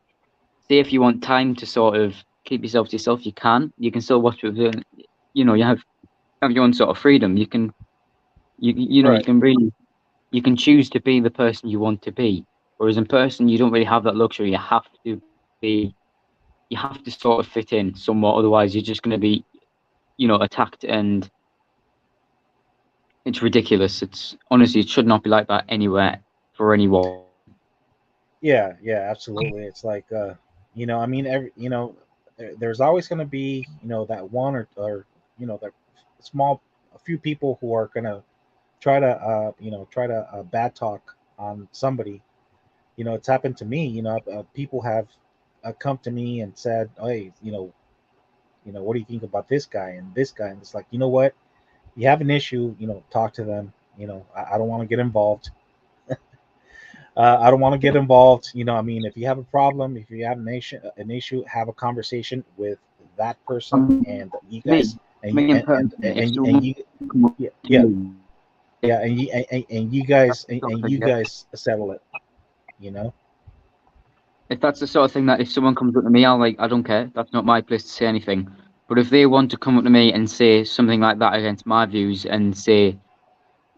say if you want time to sort of keep yourself to yourself, you can. You can still watch it. You have your own sort of freedom. You Right. can really you can choose to be the person you want to be. Whereas in person, you don't really have that luxury. Be you have to sort of fit in somewhat. Otherwise, you're just going to be attacked, and it's ridiculous. It's honestly, it should not be like that anywhere for anyone. Yeah. Yeah. Absolutely. It's like, I mean, there's always going to be, that one or that small, a few people who are going to try to bad talk on somebody. It's happened to me. People have come to me and said, "Hey, what do you think about this guy and this guy?" And it's like, you know what? You have an issue, talk to them. I don't want to get involved. I don't want to get involved. I mean, if you have a problem, if you have an issue, have a conversation with that person and you Me, guys, and you, me in person. If and someone you, come up yeah, to yeah, me, if yeah, that's the sort of and thing, you guys settle it. You know. if that's the sort of thing that if someone comes up to me, I don't care. That's not my place to say anything. But if they want to come up to me and say something like that against my views and say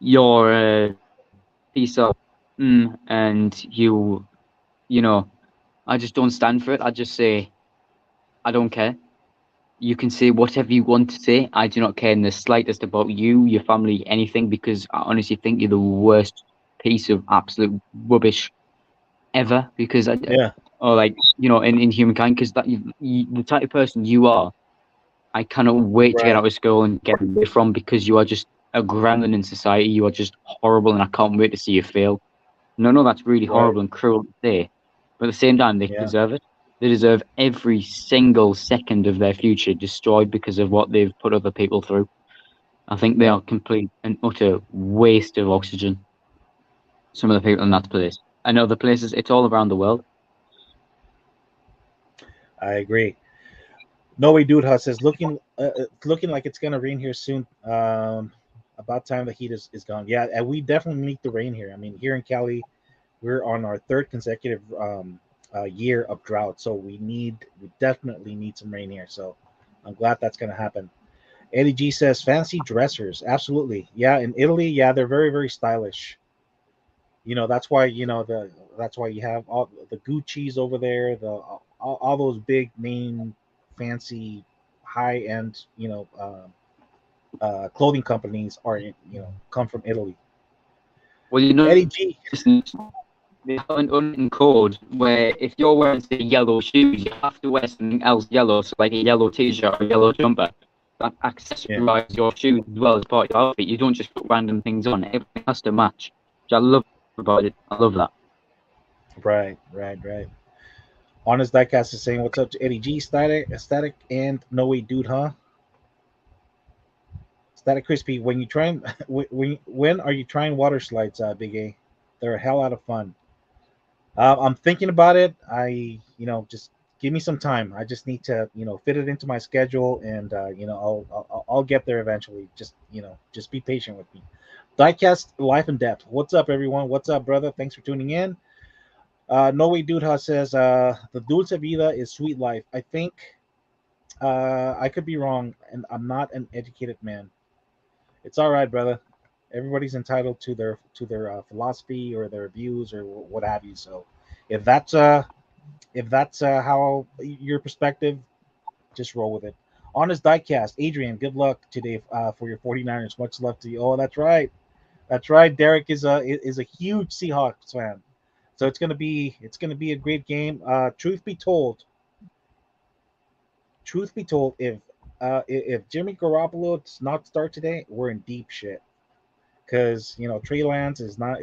you're a piece of and you know, I just don't stand for it. I just say I don't care. You can say whatever you want to say. I do not care in the slightest about you, your family, anything, because I honestly think you're the worst piece of absolute rubbish ever. Because Yeah. or like in humankind, because the type of person you are. I cannot wait to get Right. out of school and get away from, because you are just a gremlin in society. You are just horrible, and I can't wait to see you fail. No, that's really Right. horrible and cruel to say, but at the same time, they Yeah. deserve it. They deserve every single second of their future destroyed because of what they've put other people through. I think they Yeah. are complete and utter waste of oxygen. Some of the people in that place and other places. It's all around the world. I agree. No way, dude. Says looking like it's gonna rain here soon. About time the heat is gone. Yeah, and we definitely need the rain here. I mean, here in Cali, we're on our third consecutive year of drought, so we definitely need some rain here. So I'm glad that's gonna happen. Eddie G says fancy dressers. Absolutely, yeah. In Italy, yeah, they're very very stylish. That's why that's why you have all the Gucci's over there, all those big name, fancy, high end, clothing companies come from Italy. Well, Eddie G. they have an unwritten code where if you're wearing, say, yellow shoes, you have to wear something else yellow, so like a yellow t-shirt or a yellow jumper. That accessorize your shoes as well as part of your outfit. You don't just put random things on. Everything has to match, which I love about it. I love that. Right. Honest Diecast is saying, "What's up to Eddie G, Static, and No Way Dude, huh?" Static Crispy, when you try and when are you trying water slides, Big A? They're a hell out of fun. I'm thinking about it. Just give me some time. I just need to, fit it into my schedule, and I'll get there eventually. Just be patient with me. Diecast Life and Depth. What's up, everyone? What's up, brother? Thanks for tuning in. No Way Dude says the Dulce Vida is sweet life. I think I could be wrong, and I'm not an educated man. It's all right, brother. Everybody's entitled to their philosophy or their views or what have you. So if that's how your perspective, just roll with it. Honest Diecast, Adrian, good luck today for your 49ers. Much love to you. Oh, that's right. That's right. Derek is a huge Seahawks fan. So it's gonna be a great game. Truth be told, if Jimmy Garoppolo does not start today, we're in deep shit. Because Trey Lance is not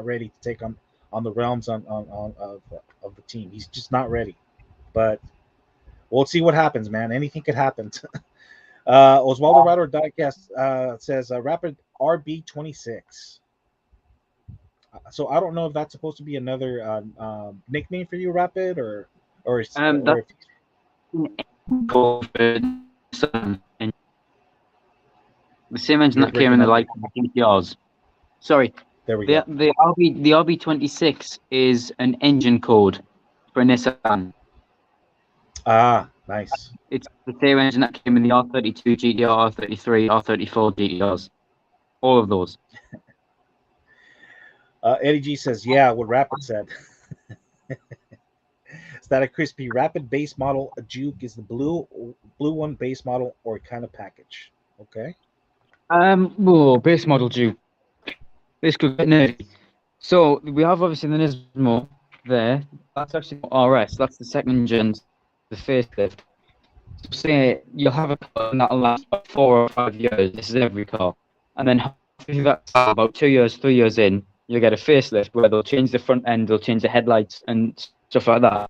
ready to take on the realms of the team. He's just not ready. But we'll see what happens, man. Anything could happen. Oswaldo Rider Diecast says Rapid RB26. So I don't know if that's supposed to be another nickname for you, Rapid, or That's the same engine You're that came in breaking the up. like GTRs. Sorry, There we the go. the RB26 is an engine code for a Nissan. Ah, nice. It's the same engine that came in the R32 GTR, R33, R34 GTRs. All of those. Eddie G says, yeah, what Rapid said. Static Crispy, Rapid base model, a Juke is the blue one base model or kind of package. Okay. Base model Duke. This could get nerdy. So we have obviously the Nismo there. That's actually not RS. That's the second gen, the facelift. So say you'll have a car that'll last about 4 or 5 years. This is every car, and then halfway that about 2 years, 3 years in, you'll get a facelift where they'll change the front end, they'll change the headlights and stuff like that.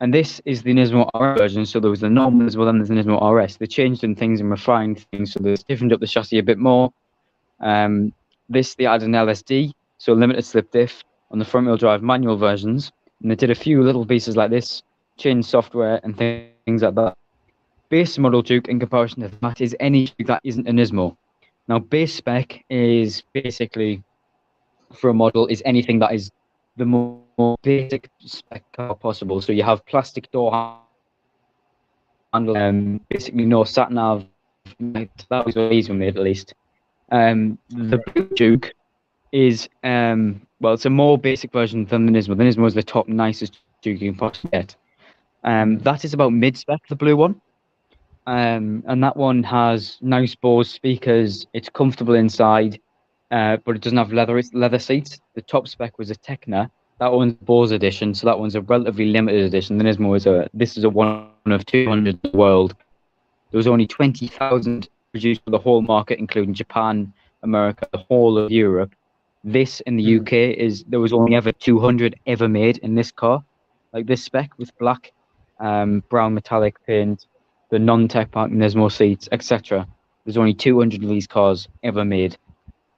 And this is the Nismo RS version. So there was the normal as well, then there's the Nismo RS. They changed in things and refined things, so they stiffened up the chassis a bit more. They added an LSD, so limited slip diff on the front wheel drive manual versions, and they did a few little pieces like this, changed software and things like that. Base model Duke, in comparison to that, is any Duke that isn't a Nismo. Now, base spec is basically, for a model, is anything that is the more basic spec car possible. So you have plastic door handle, basically no sat nav. That was what these were made, at least. The Blue Duke is it's a more basic version than the Nismo. The Nismo is the top nicest Duke you can possibly get. That is about mid-spec, the blue one. And that one has nice Bose speakers. It's comfortable inside, but it doesn't have leather seats. The top spec was a Tecna. That one's Bose edition, so that one's a relatively limited edition. The Nismo is this is a one of 200 in the world. There was only 20,000 produced for the whole market, including Japan, America, the whole of Europe. This in the Hmm. UK there was only ever 200 ever made in this car, like this spec with black, brown metallic paint, the non-tech pack Nismo seats, etc. There's only 200 of these cars ever made.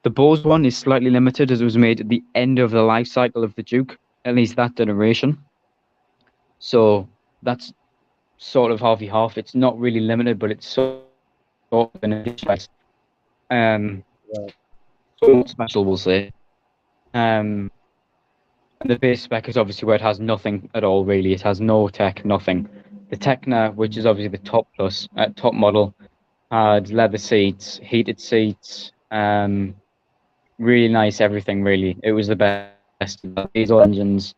The Bose one is slightly limited as it was made at the end of the life cycle of the Duke, at least that generation. So that's sort of half half. It's not really limited, but it's sort of an addition. Right. Somewhat special, we'll say. And the base spec is obviously where it has nothing at all, really. It has no tech, nothing. The Tecna, which is obviously the top plus, top model, had leather seats, heated seats, really nice everything, really. It was the best. Diesel engines.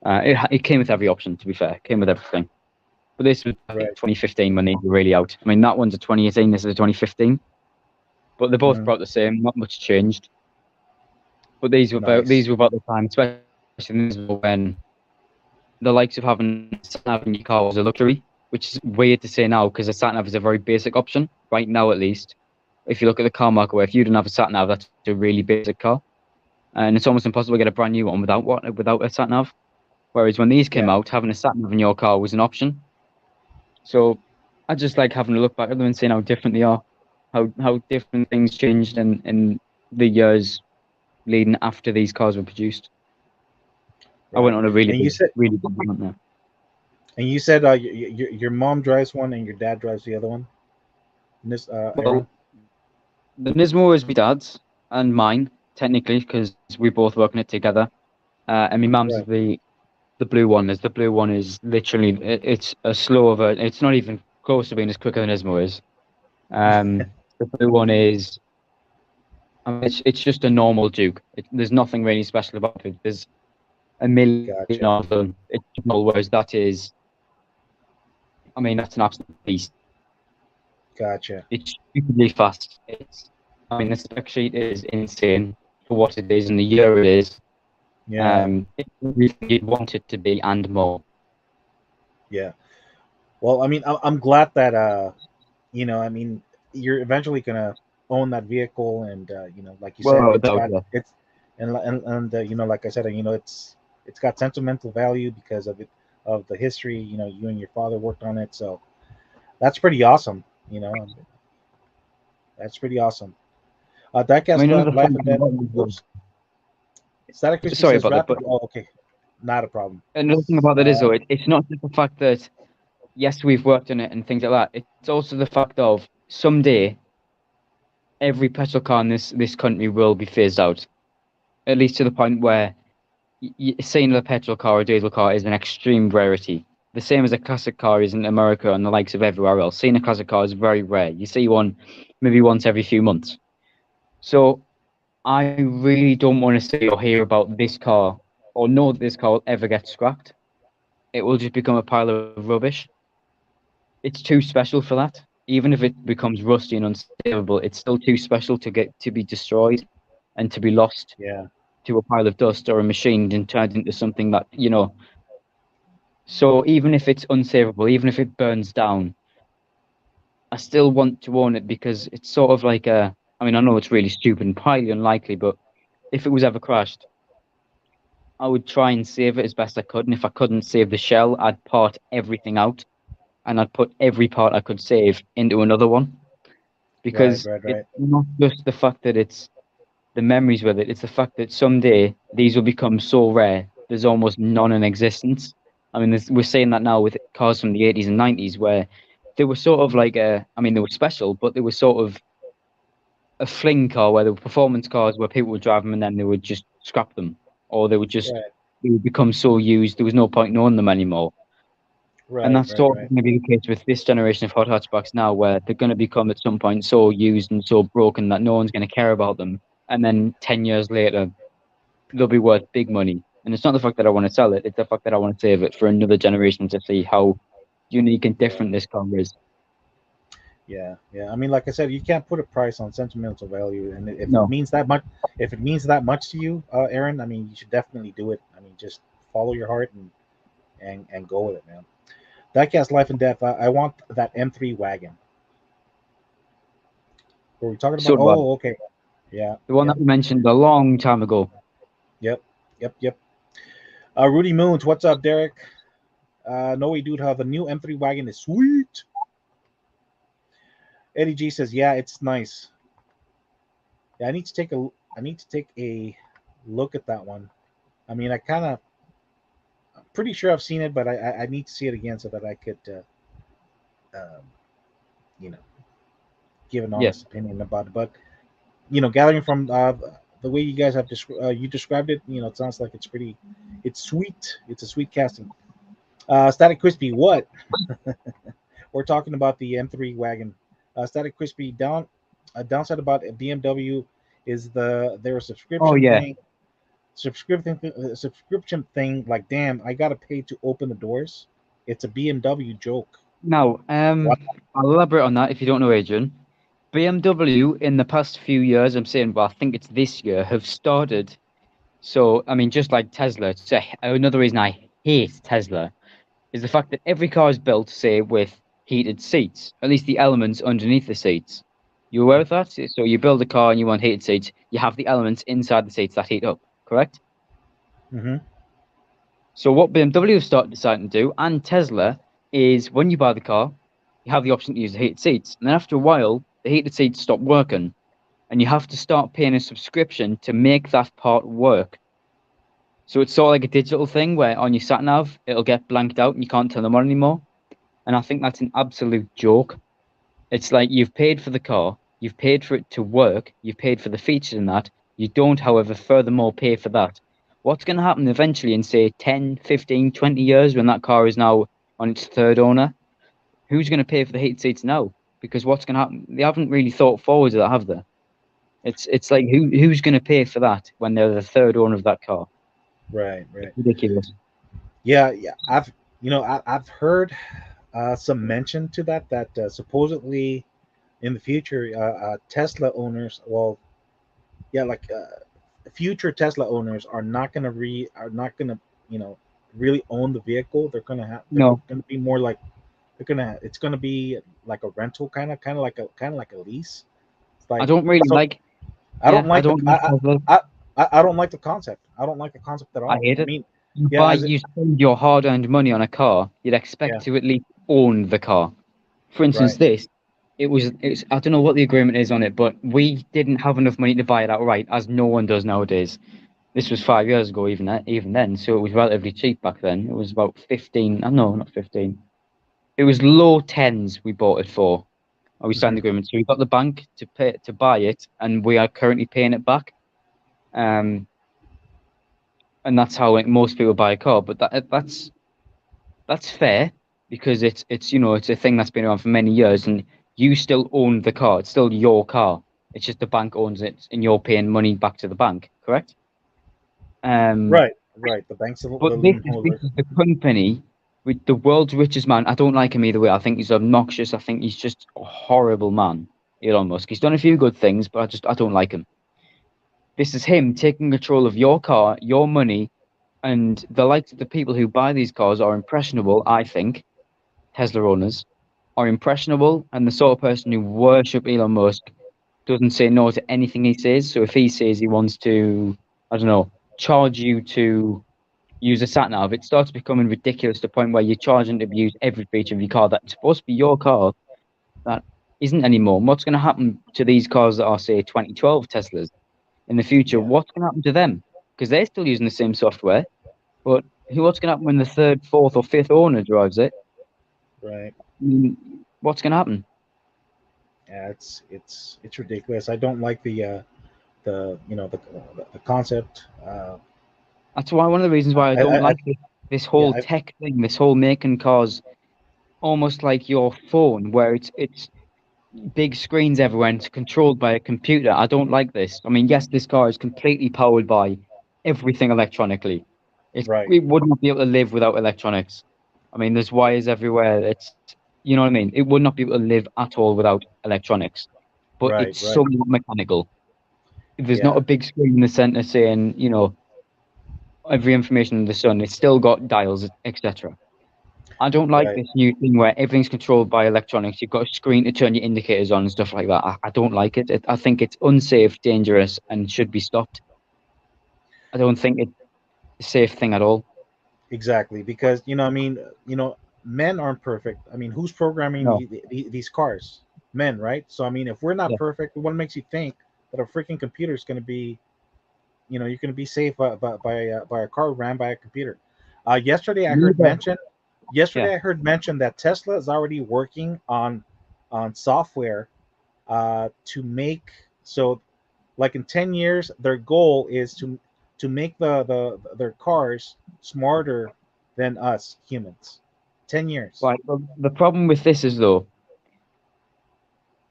It came with every option, to be fair. It came with everything. But this was back in Right. 2015 when they were really out. I mean, that one's a 2018, this is a 2015. But they're both Mhm. about the same, not much changed. But these were Nice. about the time, especially when the likes of having a sat nav in your car was a luxury, which is weird to say now because a sat nav is a very basic option right now, at least. If you look at the car market, where if you didn't have a sat nav, that's a really basic car, and it's almost impossible to get a brand new one without a sat nav. Whereas when these came Yeah. out, having a sat nav in your car was an option. So I just like having a look back at them and seeing how different they are, how different things changed in the years leading after these cars were produced. I went Right. on a And you said really big hunt there. your mom drives one and your dad drives the other one. This Aaron. Well, the Nismo is my dad's and mine, technically, because we both work on it together. And my mum's is Right. the blue one. Is the blue one is literally it's a slower version. It's not even close to being as quicker than Nismo is. The blue one is I mean, it's just a normal Duke. There's nothing really special about it. There's a million Gotcha. of them. It's small, whereas that is, I mean, that's an absolute beast. Gotcha. It's stupidly fast. I mean, the spec sheet is insane for what it is and the year it is. Yeah. It's everything you'd want it to be and more. Yeah. Well, I mean, I'm glad that I mean, you're eventually gonna own that vehicle, and like you said, Well, without yeah. it's like I said, it's got sentimental value because of the history. You and your father worked on it, so that's pretty awesome. That's pretty awesome. I Diecast mean, another Life fun and thing Death. about it Oops, Static Christie sorry says about that, rapid. but Oh, okay, not a problem. another thing about that is Uh, though, it's not just the fact that yes, we've worked on it and things like that. It's also the fact of someday every petrol car in this country will be phased out, at least to the point where seeing a petrol car or diesel car is an extreme rarity. The same as a classic car is in America and the likes of everywhere else. Seeing a classic car is very rare. You see one maybe once every few months. So I really don't want to see or hear about this car or know that this car will ever get scrapped. It will just become a pile of rubbish. It's too special for that. Even if it becomes rusty and unsavable, it's still too special to be destroyed and to be lost yeah, to a pile of dust or a machine and turned into something that, So even if it's unsavable, even if it burns down, I still want to own it because it's sort of like I mean, I know it's really stupid and highly unlikely, but if it was ever crashed, I would try and save it as best I could. And if I couldn't save the shell, I'd part everything out and I'd put every part I could save into another one right, because right, it's right. not just the fact that it's the memories with it, it's the fact that someday these will become so rare, there's almost none in existence. I mean, we're saying that now with cars from the 80s and 90s where they were sort of like I mean, they were special, but they were sort of a fling car where they were performance cars where people would drive them and then they would just scrap them or Right, they would become so used, there was no point in owning them anymore. And right, that's right, sort of right. going to be the case with this generation of hot hatchbacks now, where they're going to become at some point so used and so broken that no one's going to care about them. And then 10 years later, they'll be worth big money. And it's not the fact that I want to sell it, it's the fact that I want to save it for another generation to see how unique and Yeah, different this car is. yeah, yeah. I mean, like I said, you can't put a price on sentimental value, and if it No. means that much, to you, Aaron, I mean, you should definitely do it. I mean, just follow your heart and go with it, man. Diecast Life and Death. I want that M3 wagon. Were we talking about? Sort of Oh, okay. Yeah, the one yeah, that we mentioned a long time ago. yep, yep. Rudy Moons, what's up, Derek? No way, dude. How the new M3 wagon is sweet. Eddie G says, yeah, it's nice. Yeah, I need to take a look at that one. I mean, I'm pretty sure I've seen it, but I need to see it again so that I could, um, you know, give an Yeah. honest opinion about it. But gathering from the way you guys have you described it, it sounds like it's sweet. It's a sweet casting. Static Crispy, what? We're talking about the M3 wagon. Static Crispy a downside about BMW is their Oh subscription yeah. thing. Subscription thing. Like, damn, I gotta pay to open the doors. It's a BMW joke. Now, What? I'll elaborate on that if you don't know, Adrian. BMW in the past few years, I'm saying, well, I think it's this year, have started. So, I mean, just like Tesla, another reason I hate Tesla is the fact that every car is built, say, with heated seats, at least the elements underneath the seats. You aware of that? So you build a car and you want heated seats, you have the elements inside the seats that heat up, correct? Mm-hmm. So what BMW have started deciding to do, and Tesla, is when you buy the car, you have the option to use the heated seats. And then after a while, the heated seats stop working, and you have to start paying a subscription to make that part work. So it's sort of like a digital thing where on your sat nav, it'll get blanked out and you can't turn them on anymore. And I think that's an absolute joke. It's like you've paid for the car, you've paid for it to work, you've paid for the features in that. You don't, however, furthermore pay for that. What's going to happen eventually in, say, 10, 15, 20 years when that car is now on its third owner? Who's going to pay for the heated seats now? Because what's going to happen? They haven't really thought forward to that, have they? It's like who's going to pay for that when they're the third owner of that car? Right, It's right. ridiculous. Yeah, yeah. I've heard some mention to that supposedly in the future, Tesla owners, well, yeah, like future Tesla owners are not gonna really own the vehicle. They're No, gonna be more like it's gonna be like a rental kind of like a lease. It's I like, don't really so like. I don't Yeah, I like the don't like Tesla. I don't like the concept. I don't like the concept at I all. hate I it. mean, You yeah, buy, as it, you spend your hard-earned money on a car. You'd expect yeah, to at least own the car. For instance, right, this, it's I don't know what the agreement is on it, but we didn't have enough money to buy it outright, as no one does nowadays. This was 5 years ago, even then, so it was relatively cheap back then. It was about 15. No, not 15. It was low tens we bought it for. And we signed hmm the agreement, so we got the bank to pay to buy it, and we are currently paying it back. Um, and that's how like, most people buy a car. But that's fair because it's a thing that's been around for many years, and you still own the car. It's still your car. It's just the bank owns it, and you're paying money back to the bank, correct? Um, right, right. The bank's the but this lien is this holder. is the company with the world's richest man. I don't like him either way. I think he's obnoxious. I think he's just a horrible man, Elon Musk. He's done a few good things, but I don't like him. This is him taking control of your car, your money, and the likes of the people who buy these cars are impressionable, I think. Tesla owners are impressionable, and the sort of person who worship Elon Musk doesn't say no to anything he says. So if he says he wants to, I don't know, charge you to use a sat nav, it starts becoming ridiculous to the point where you're charging to use every feature of your car that's supposed to be your car that isn't anymore. And what's going to happen to these cars that are, say, 2012 Teslas in the future? Yeah, What's going to happen to them? Because they're still using the same software, but what's going to happen when the third, fourth, or fifth owner drives it? right. I mean, what's going to happen? Yeah, it's ridiculous. I don't like the the concept. That's why one of the reasons why I don't I like this yeah whole tech thing, this whole making cars almost like your phone, where it's big screens everywhere and it's controlled by a computer. I don't like this. I mean, yes, this car is completely powered by everything electronically. right, It would not be able to live without electronics. I mean, there's wires everywhere. You know what I mean? It would not be able to live at all without electronics. But right, it's right. somewhat mechanical. There's not Yeah, a big screen in the center saying, every information in the sun. It's still got dials, etc. I don't like Right. this new thing where everything's controlled by electronics. You've got a screen to turn your indicators on and stuff like that. I don't like it. I think it's unsafe, dangerous, and should be stopped. I don't think it's a safe thing at all. Exactly, because I mean, men aren't perfect. I mean, who's programming No. these cars? Men, right? So I mean, if we're not Yeah. perfect, what makes you think that a freaking computer is going to be, you're going to be safe by a car ran by a computer? Yesterday, I heard Neither. mention. Yeah. Yesterday, I heard mention that Tesla is already working on software to make so like in 10 years their goal is to make their cars smarter than us humans. 10 years. Right. Well, the problem with this is though,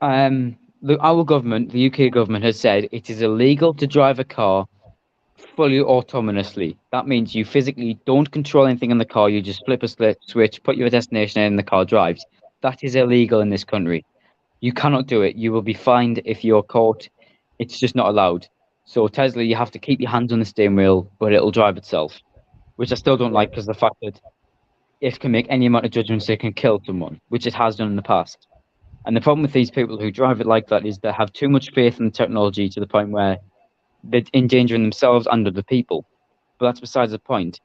our government, the UK government, has said it is illegal to drive a car fully autonomously. That means you physically don't control anything in the car. You just flip a switch, put your destination in, and the car drives. That is illegal in this country. You cannot do it. You will be fined if you're caught. It's just not allowed. So Tesla, you have to keep your hands on the steering wheel, but it'll drive itself, which I still don't like Right. because the fact that it can make any amount of judgments, it can kill someone, which it has done in the past. And the problem with these people who drive it like that is they have too much faith in the technology to the point where they're endangering themselves and other people. But that's besides the point.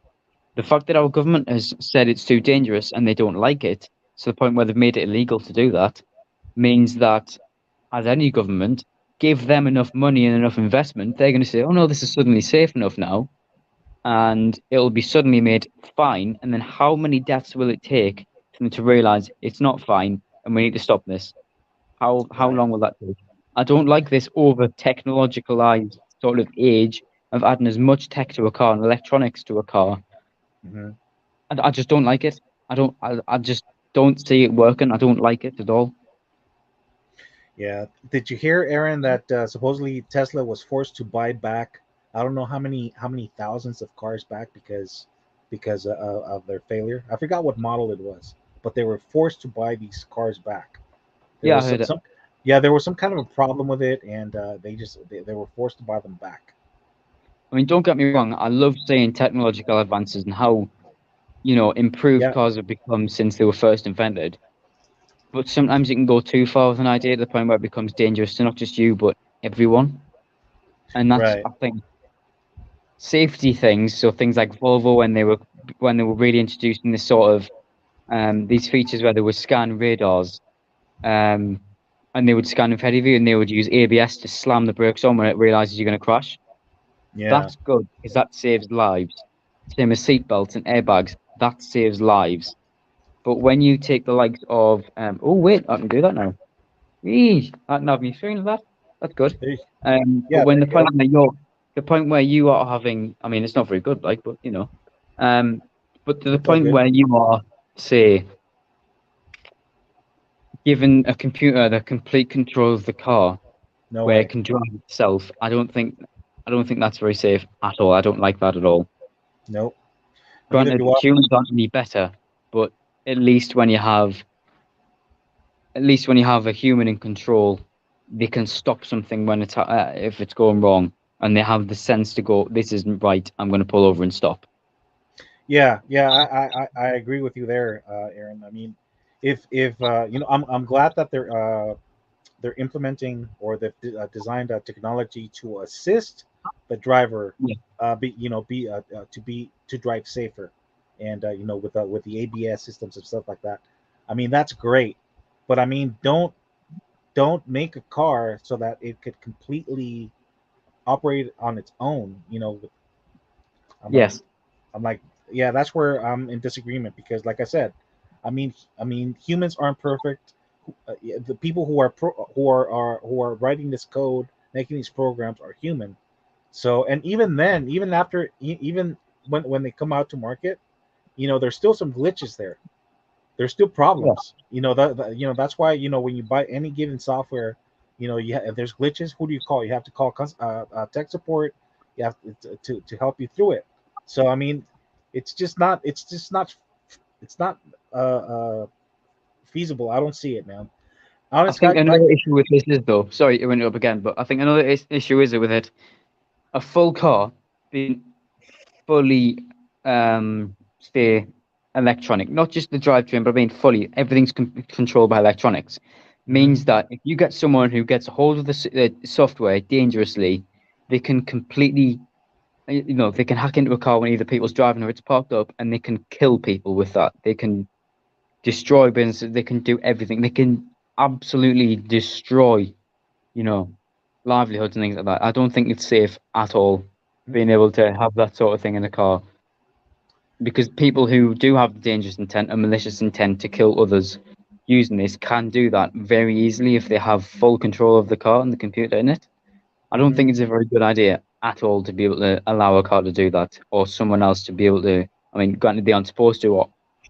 The fact that our government has said it's too dangerous and they don't like it, to the point where they've made it illegal to do that, means that as any government, give them enough money and enough investment, they're going to say, oh no, this is suddenly safe enough now. And it'll be suddenly made fine. And then how many deaths will it take for them to realize it's not fine and we need to stop this? How Right. long will that take? I don't like this over technologicalized sort of age of adding as much tech to a car and electronics to a car. Hmm. I just don't like it. I just don't see it working. I don't like it at all. Yeah. Did you hear, Aaron, that supposedly Tesla was forced to buy back, I don't know how many thousands of cars back because of their failure? I forgot what model it was, but they were forced to buy these cars back. There Yeah, I was heard it. some yeah, there was some kind of a problem with it, and they were forced to buy them back. I mean, don't get me wrong. I love seeing technological advances and how, improved Yeah. cars have become since they were first invented. But sometimes it can go too far with an idea to the point where it becomes dangerous to not just you, but everyone. And that's, Right. I think, safety things. So things like Volvo when they were really introducing this sort of these features where they would scan radars, um, and they would scan in front of you and they would use ABS to slam the brakes on when it realizes you're going to crash. Yeah. That's good because that saves lives. Same as seatbelts and airbags, that saves lives. But when you take the likes of, oh wait, I can do that now. Eee, I didn't have me screen of that. That's good. There, But yeah. when There you go. the point where you are having, I mean, it's not very good, like, but but to the It's all point good. where you are, say, given a computer the complete control of the car, No where it way. can drive itself, I don't think that's very safe at all. I don't like that at all. Nope. Neither Granted, do I. humans aren't any better, but at least when you have at least when you have a human in control, they can stop something when if it's going wrong, and they have the sense to go, "This isn't right. I'm going to pull over and stop." Yeah, yeah, I agree with you there, Aaron. I mean, if I'm glad that they're implementing or they've designed a technology to assist the driver, Yeah. to drive safer, and with the ABS systems and stuff like that. I mean, that's great, but I mean, don't make a car so that it could completely operate on its own. I'm like Yes. I'm like, yeah, that's where I'm in disagreement because, like I said, I mean, humans aren't perfect. Yeah, the people who are writing this code, making these programs, are human. So, and even then, even after, even when they come out to market, there's still some glitches there. There's still Yeah. problems. That's why when you buy any given software, if there's glitches, who do you call? You have to call tech support. You have to help you through it. So I mean, it's just not uh, uh, feasible. I don't see it, man. I Honest think guy, another issue with this is though. Sorry to interrupt again, but I think another issue is with it. A full car being fully, say, electronic, not just the drivetrain, but I mean fully everything's controlled by electronics. Means that if you get someone who gets a hold of the software dangerously, they can completely, they can hack into a car when either people's driving or it's parked up, and they can kill people with that. They can destroy businesses. They can do everything. They can absolutely destroy, you know, livelihoods and things like that. I don't think it's safe at all being able to have that sort of thing in a car, because people who do have dangerous intent and malicious intent to kill others using this can do that very easily if they have full control of the car and the computer in it. I don't think it's a very good idea at all to be able to allow a car to do that, or someone else to be able to. I mean, granted, they aren't supposed to or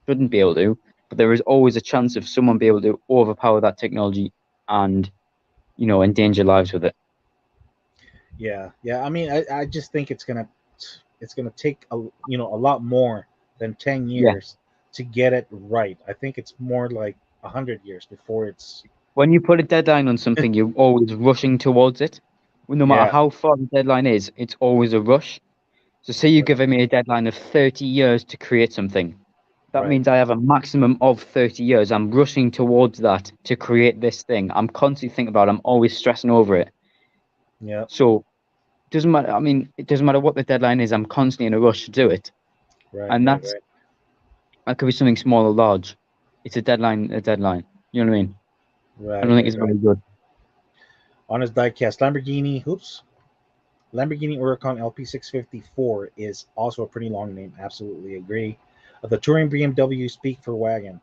shouldn't be able to, but there is always a chance of someone be able to overpower that technology and, endanger lives with it. Yeah, yeah. I mean, I just think it's gonna take a lot more than 10 years to get it right. I think it's more like 100 years before it's. When you put a deadline on something, you're always rushing towards it. No matter Yeah, how far the deadline is, it's always a rush. So, say you're right, giving me a deadline of 30 years to create something. That right. means I have a maximum of 30 years. I'm rushing towards that to create this thing. I'm constantly thinking about it. I'm always stressing over it. Yeah, So, doesn't matter. I mean, it doesn't matter what the deadline is. I'm constantly in a rush to do it. right, And right, right, that could be something small or large. It's a deadline, a deadline. You know what I mean? I right, don't think right, it's right. very good. Honest diecast Lamborghini. Oops. Lamborghini Huracan LP654 is also a pretty long name. Absolutely agree. The touring BMW Speak for Wagon.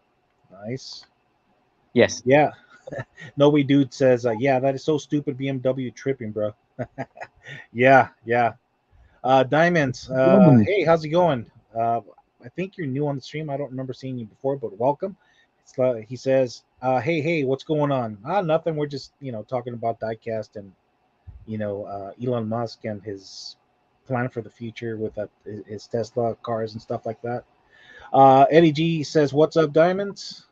Nice. Yes. Yeah. No way dude says, yeah, that is so stupid BMW tripping, bro. Yeah, yeah. Diamonds. Hey, how's it going? I think you're new on the stream. I don't remember seeing you before, but welcome. He says, hey, hey, what's going on? Nothing. We're just, talking about diecast and, Elon Musk and his plan for the future with his Tesla cars and stuff like that. Eddie G says, what's up, Diamonds?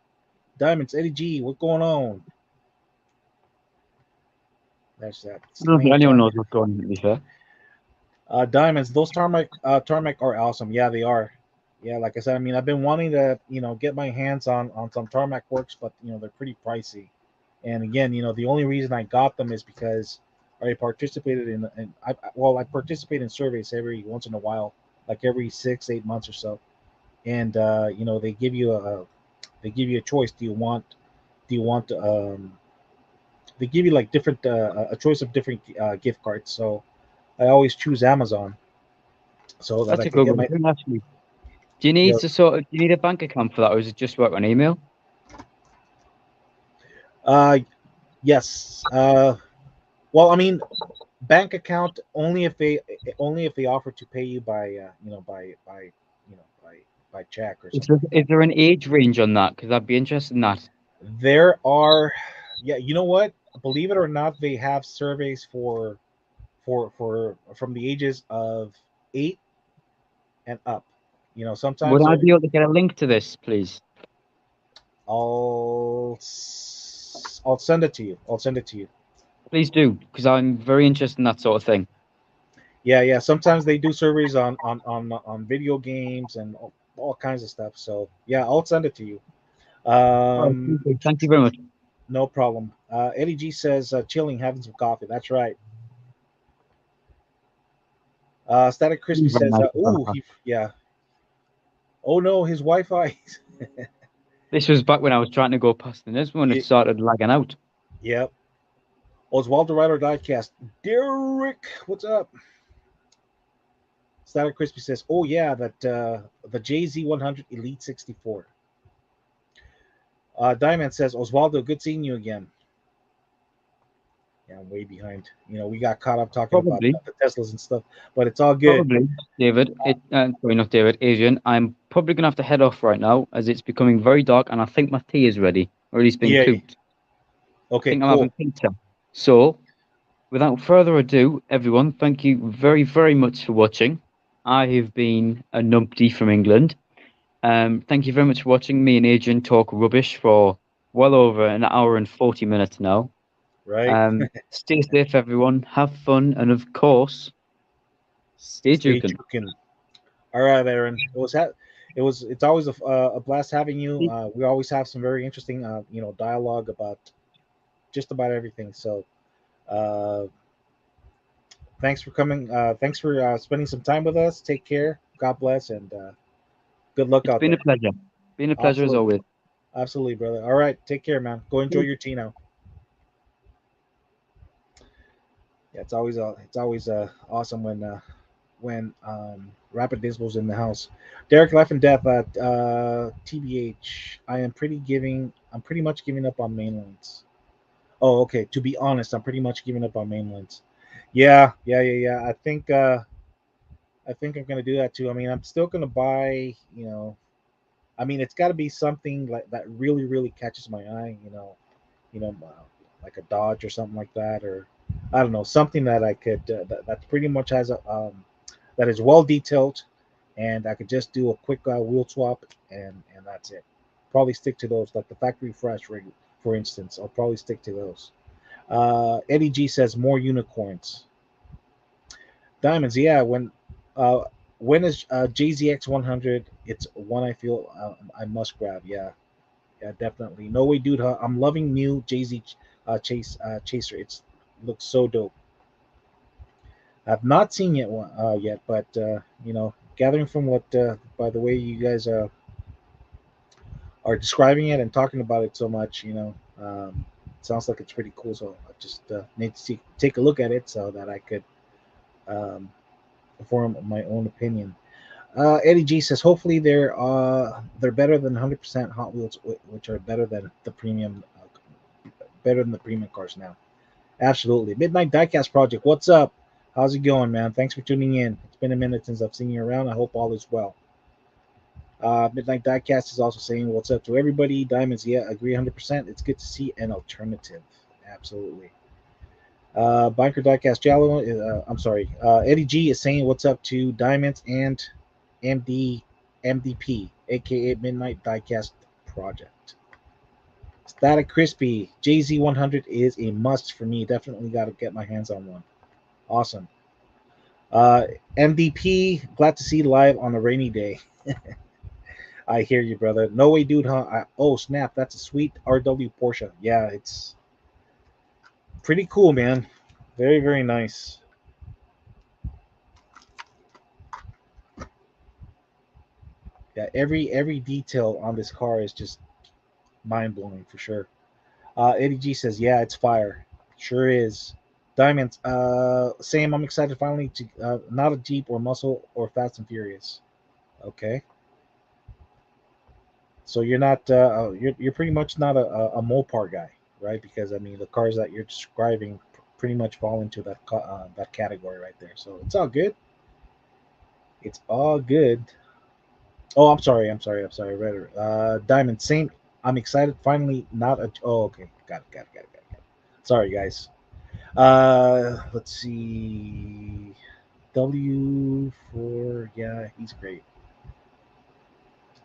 Diamonds, Eddie G, what's going on? That's that. I don't think Main anyone target. knows what's going on, to be fair. Diamonds, those tarmac are awesome. Yeah, they are. Yeah, like I said, I mean, I've been wanting to, get my hands on some tarmac works, but they're pretty pricey. And again, the only reason I got them is because I participated I participate in surveys every once in a while, like every 6-8 months or so, and they give you a choice. Do you want they give you like different a choice of different gift cards. So I always choose Amazon so that That's I a can good get one, my. actually. Do you You need know, to sort of, do you need a bank account for that, or is it just work on email? uh, yes. Well, I mean, bank account only if they offer to pay you by by check or Is something there, like is that. there an age range on that? Because I'd be interested in that. There are, yeah. You know what? Believe it or not, they have surveys for from the ages of 8 and up. Would Sometimes I be able to get a link to this, please? I'll I'll send it to you. I'll send it to you. Please do, because I'm very interested in that sort of thing. Yeah, yeah. Sometimes they do surveys on video games and all kinds of stuff. So yeah, I'll send it to you. Oh, Um, please do. Thank you very much. no problem. Eddie G says chilling, having some coffee. That's right. Static Crispy Very says, nice. ooh, yeah. Oh no, his Wi-Fi. This was back when I was trying to go past the this when it It, started lagging out. yep. Oswaldo Rider Diecast. Derek, what's up? Static Crispy says, oh yeah, that the JZ100 Elite 64. Diamond says, Oswaldo, good seeing you again. Yeah, I'm way behind. We got caught up talking about Probably, the Teslas and stuff, but it's all good. probably, David. Sorry, not David. Adrian. I'm probably gonna have to head off right now as it's becoming very dark, and I think my tea is ready, or at least been Yeah. cooked. I Okay, think I'm having cool. pizza. So, without further ado, everyone, thank you very, very much for watching. I have been a numpty from England. Thank you very much for watching me and Adrian talk rubbish for well over an hour and 40 minutes now. Right. Stay safe, everyone. Have fun, and of course, stay Stay juking. juking. All right, Aaron. It's always a blast having you. We always have some very interesting dialogue about just about everything. So uh, thanks for coming. Thanks for spending some time with us. Take care. God bless, and good luck It's out been a there. pleasure. Been a pleasure as Absolutely, always. absolutely, brother. All right, take care, man. Go enjoy your tea now. Yeah, it's always awesome when Rapid Dispo's in the house. Derek Life and Death at TBH. I'm pretty much giving up on mainlands. Oh, okay. To be honest, I'm pretty much giving up on mainlands. Yeah. I think I'm gonna do that too. I mean, I'm still gonna buy. I mean, it's got to be something like that really catches my eye. Like a Dodge or something like that, or I don't know, something that I could that pretty much has a that is well detailed, and I could just do a quick wheel swap, and that's it. Probably stick to those, like the factory fresh rig, for instance. I'll probably stick to those. Eddie G says more unicorns, diamonds. Yeah, when is JZX 100? It's one I feel I must grab. Yeah, definitely. No way, dude. Huh? I'm loving new JZ Chaser. It's looks so dope. I've not seen it yet, but gathering from what by the way you guys are describing it and talking about it so much, sounds like it's pretty cool. So I just need to take a look at it so that I could um, form my own opinion. Eddie G says, hopefully they're better than 100% Hot Wheels, which are better than the premium cars now. Absolutely. Midnight Diecast Project, what's up? How's it going, man? Thanks for tuning in. It's been a minute since I've seen you around. I hope all is well. Midnight Diecast is also saying, what's up to everybody? Diamonds, yeah, agree 100%. It's good to see an alternative. Absolutely. Biker Diecast Jallo, I'm sorry. Eddie G is saying, what's up to Diamonds and MDP, aka Midnight Diecast Project. Static Crispy, JZ 100 is a must for me. Definitely got to get my hands on one. Awesome. Uh, MDP, glad to see you live on a rainy day. I hear you, brother. No way, dude, huh? Oh, snap. That's a sweet RW Porsche. Yeah, it's pretty cool, man. Very nice. Yeah, every detail on this car is just mind blowing for sure. Eddie G says, yeah, it's fire. Sure is. Diamonds, same. I'm excited finally to not a Jeep or Muscle or Fast and Furious. Okay. So you're pretty much not a Mopar guy, right? Because I mean the cars that you're describing pretty much fall into that category right there. So it's all good. It's all good. Oh, I'm sorry. Diamond, same. I'm excited. Finally, not a. Oh, okay. Got it. Sorry, guys. Let's see. W4. Yeah, he's great.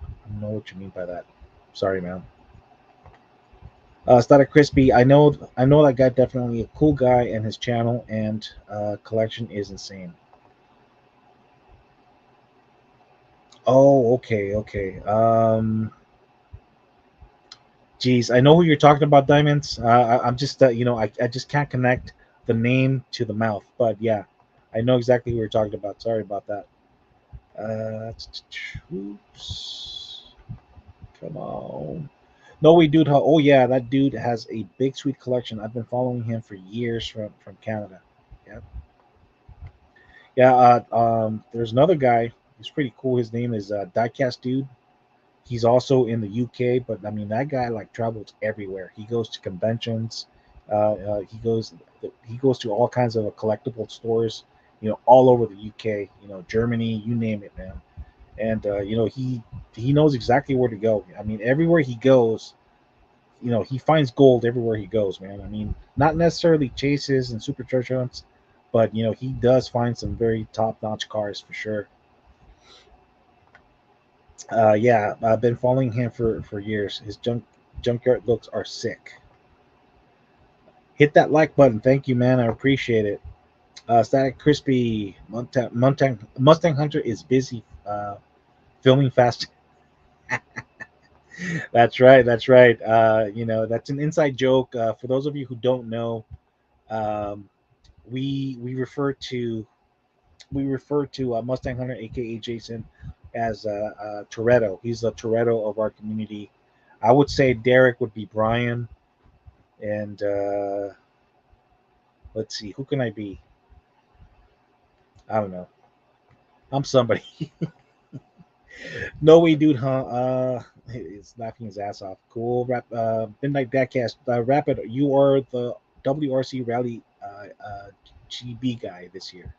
I know what you mean by that. Sorry, man. Static Crispy, I know that guy, definitely a cool guy, and his channel and collection is insane. Oh, okay. Geez, I know who you're talking about, Diamonds. I'm just, I just can't connect the name to the mouth, but yeah, I know exactly who you're talking about. Sorry about that. Oops. Come on. No way, dude. Oh yeah, that dude has a big sweet collection. I've been following him for years from Canada. Yeah. Yeah, there's another guy. He's pretty cool. His name is Diecast Dude. He's also in the UK, but I mean that guy like travels everywhere. He goes to conventions. He goes to all kinds of collectible stores. All over the UK. Germany. You name it, man. And he knows exactly where to go. I mean, everywhere he goes, he finds gold everywhere he goes, man. I mean, not necessarily chases and supercharge hunts, but he does find some very top-notch cars for sure. Yeah, I've been following him for years. His junkyard looks are sick. Hit that like button, thank you, man. I appreciate it. Static Crispy Mustang Hunter is busy filming Fast. That's right. That's right. That's an inside joke. For those of you who don't know, um, we refer to Mustang Hunter, aka Jason, as Toretto. He's the Toretto of our community. I would say Derek would be Brian, and let's see, who can I be? I don't know. I'm somebody. No way, dude, huh? He's laughing his ass off. Cool. Midnight Dadcast. Rapid, you are the WRC Rally GB guy this year.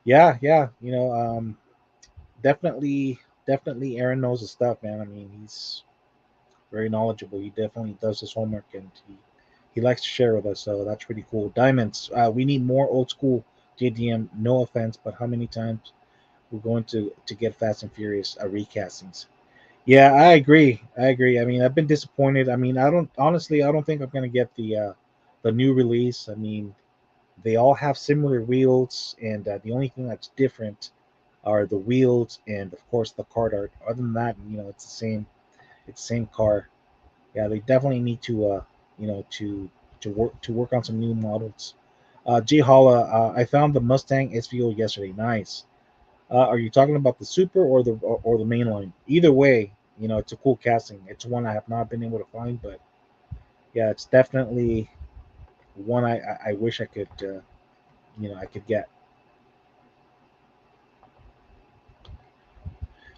Yeah, yeah. Definitely, Aaron knows his stuff, man. I mean, he's very knowledgeable. He definitely does his homework, and he likes to share with us. So that's pretty cool. Diamonds. We need more old school JDM. No offense, but how many times we're going to get Fast and Furious recastings? Yeah, I agree. I agree. I mean, I've been disappointed. I mean, I don't think I'm gonna get the new release. I mean, they all have similar wheels, and the only thing that's different are the wheels and of course the card art. Other than that, it's the same. It's the same car. Yeah, they definitely need to to work on some new models. Jay Holla, I found the Mustang SVO yesterday. Nice. Are you talking about the Super or the main line? Either way, it's a cool casting. It's one I have not been able to find, but yeah, it's definitely one I wish I could I could get.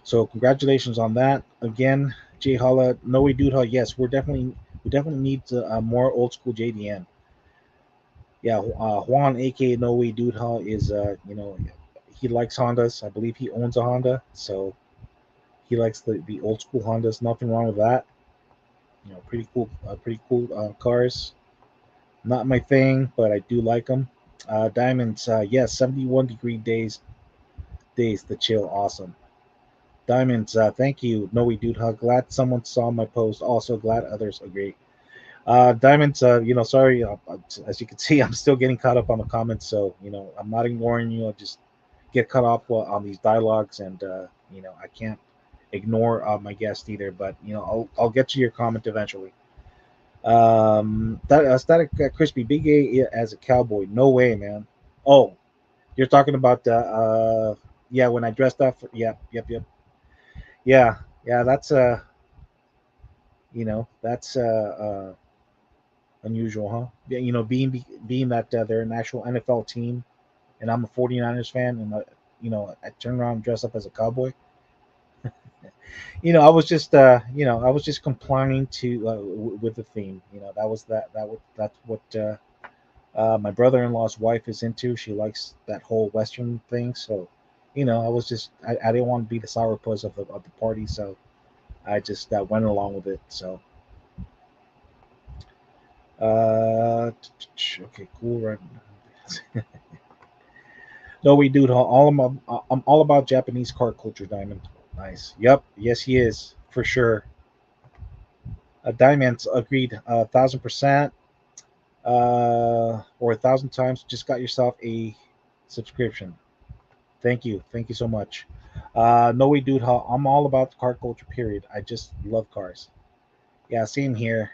So congratulations on that again, Jay Holla. No, we do. Yes, we definitely need more old school JDM. Yeah, Juan, aka No Way Dude, is he likes Hondas. I believe he owns a Honda, so he likes the old school Hondas. Nothing wrong with that. Pretty cool cars. Not my thing, but I do like them. Diamonds, yes, 71-degree days to chill, awesome. Diamonds, thank you, Noe Dude Hug. Glad someone saw my post. Also glad others agree. Diamonds, sorry, as you can see, I'm still getting caught up on the comments, so I'm not ignoring you. I just get caught up on these dialogues, and I can't ignore my guest either. But I'll get to your comment eventually. That Static Crispy Big A as a cowboy. No way, man. Oh, you're talking about yeah, when I dressed up. Yep. Yeah, yeah. That's unusual, huh? Yeah, being that they're an actual NFL team, and I'm a 49ers fan, and I turn around and dress up as a cowboy. I was just complying to with the theme. That's what my brother-in-law's wife is into. She likes that whole Western thing. So, I didn't want to be the sourpuss of the party, so I just went along with it. So, okay, cool, right? No, we do. I'm all about Japanese car culture, Diamond. Nice. Yep. Yes, he is for sure. Diamonds agreed. 1,000%. Or 1,000 times. Just got yourself a subscription. Thank you so much. No way, dude. I'm all about the car culture. Period. I just love cars. Yeah, same here.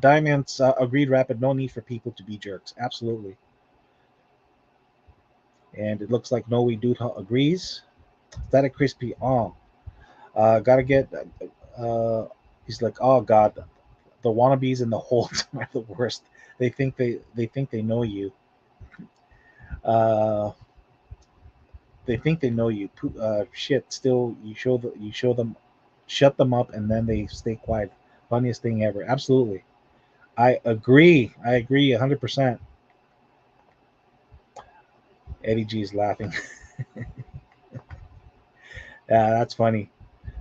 Diamonds agreed. Rapid. No need for people to be jerks. Absolutely. And it looks like No way, dude. Agrees. Static crispy. Oh, gotta get. He's like, oh god, the wannabes in the whole are the worst. They think they know you. Uh, they think they know you. Shit. Still, you show them, shut them up, and then they stay quiet. Funniest thing ever. Absolutely. I agree. I agree 100%. Eddie G is laughing. Yeah, that's funny.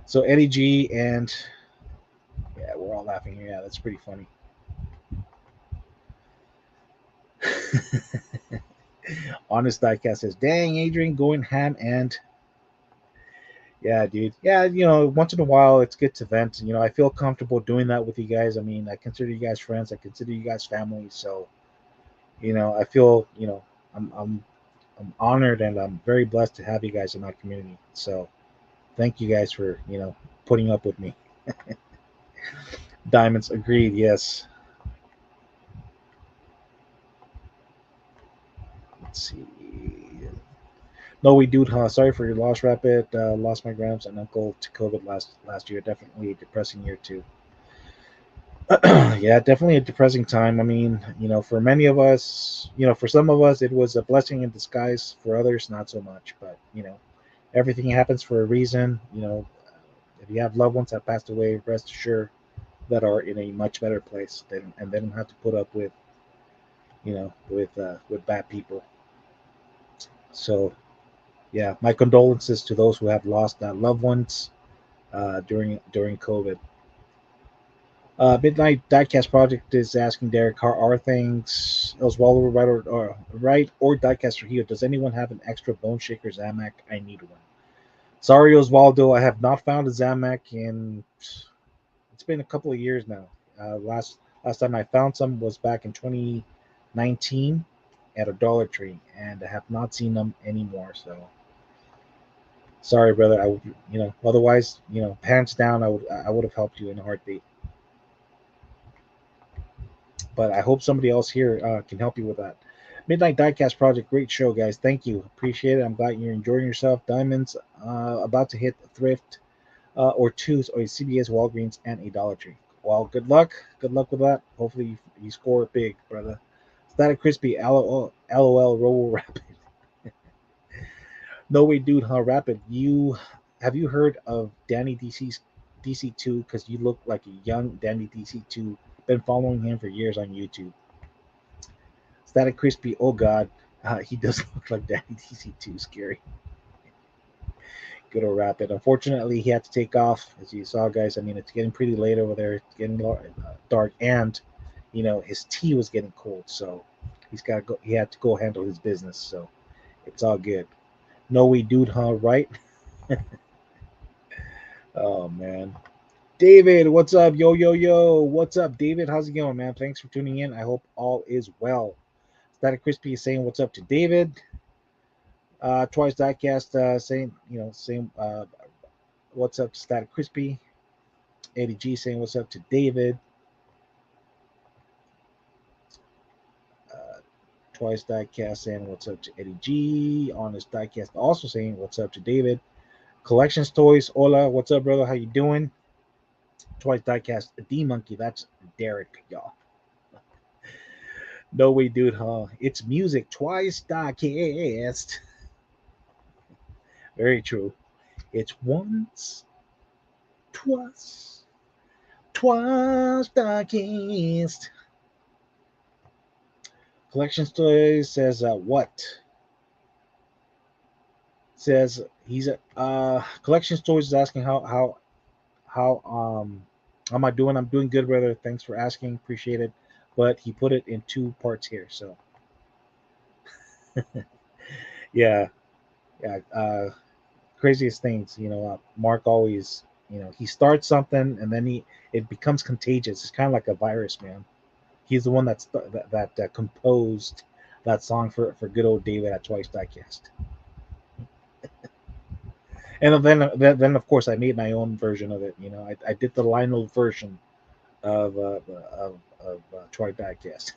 So Eddie G and yeah, we're all laughing here. Yeah, that's pretty funny. Honest Diecast says, "Dang, Adrian, going ham and yeah, dude. Yeah, once in a while it's good to vent. I feel comfortable doing that with you guys. I mean, I consider you guys friends. I consider you guys family. So, I feel, I'm honored and I'm very blessed to have you guys in our community. So, thank you guys for, putting up with me. Diamonds agreed. Yes. Let's see. No, we do. Sorry for your loss, Rapid. Lost my grandpa and uncle to COVID last year. Definitely a depressing year too. Yeah, definitely a depressing time. I mean, for many of us, for some of us, it was a blessing in disguise. For others, not so much. But everything happens for a reason. If you have loved ones that passed away, rest assured that are in a much better place, and they don't have to put up with, with bad people. So, yeah, my condolences to those who have lost loved ones during COVID. Midnight Diecast Project is asking Derek, how are things? Oswaldo, right or Diecast Trujillo? Does anyone have an extra Bone Shaker Zamak? I need one. Sorry, Oswaldo, I have not found a Zamak in. It's been a couple of years now. Last time I found some was back in 2019 at a Dollar Tree, and I have not seen them anymore. So sorry, brother. Otherwise, hands down, I would have helped you in a heartbeat. But I hope somebody else here can help you with that. Midnight Diecast Project, great show, guys. Thank you, appreciate it. I'm glad you're enjoying yourself. Diamonds about to hit a thrift or twos or a CBS, Walgreens, and a Dollar Tree. Well, good luck. Good luck with that. Hopefully you score big, brother. Static Crispy, LOL, Robo Rapid. No way, dude, huh? Rapid. Have you heard of Danny DC2? Because you look like a young Danny DC2. Been following him for years on YouTube. Static Crispy, oh god, he does look like Danny DC2. Scary. Good old Rapid. Unfortunately, he had to take off, as you saw, guys. I mean, it's getting pretty late over there. It's getting dark, and his tea was getting cold, so he's got to go. He had to go handle his business, so it's all good. No way, dude, huh? Right? Oh man, David, what's up? Yo, yo, yo, what's up, David? How's it going, man? Thanks for tuning in. I hope all is well. Static Crispy is saying what's up to David. Twice Diecast saying, same what's up to Static Crispy. Eddie G saying what's up to David. Twice Diecast saying what's up to Eddie G. Honest Diecast also saying what's up to David. Collections Toys, hola, what's up, brother? How you doing? Twice Diecast, D Monkey, that's Derek, y'all. No way, dude, huh? It's music. Twice Diecast. Very true. It's once, twice, twice Diecast. Collections Toys says what? Says he's Collections Toys is asking how am I doing? I'm doing good, brother. Thanks for asking, appreciate it. But he put it in two parts here, so yeah, yeah. Craziest things, Mark always, he starts something and then it becomes contagious. It's kind of like a virus, man. He's the one that composed that song for good old David at Twice Diecast. And then of course I made my own version of it. I did the Lionel version of Troy Diecast.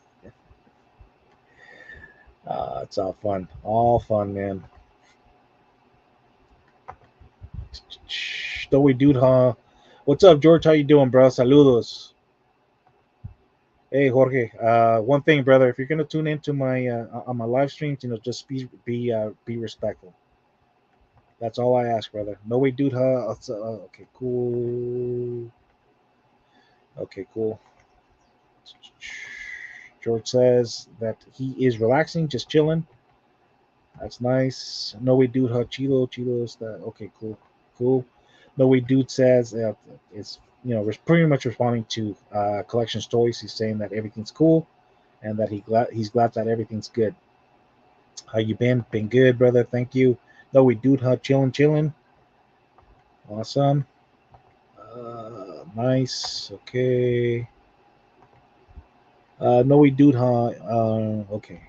It's all fun, man. Story dude, huh? What's up, George? How you doing, bro? Saludos. Hey, Jorge. One thing, brother. If you're gonna tune into my on my live streams, just be respectful. That's all I ask, brother. No way, dude, huh? Okay, cool. Okay, cool. George says that he is relaxing, just chilling. That's nice. No way, dude, huh? Chilo's that. Okay, cool. No way, dude says it's we're pretty much responding to collection stories. He's saying that everything's cool, and that he's glad that everything's good. How you been? Been good, brother. Thank you. No way, dude, huh? Chilling. Awesome. Nice. Okay. No way, dude, huh? Okay.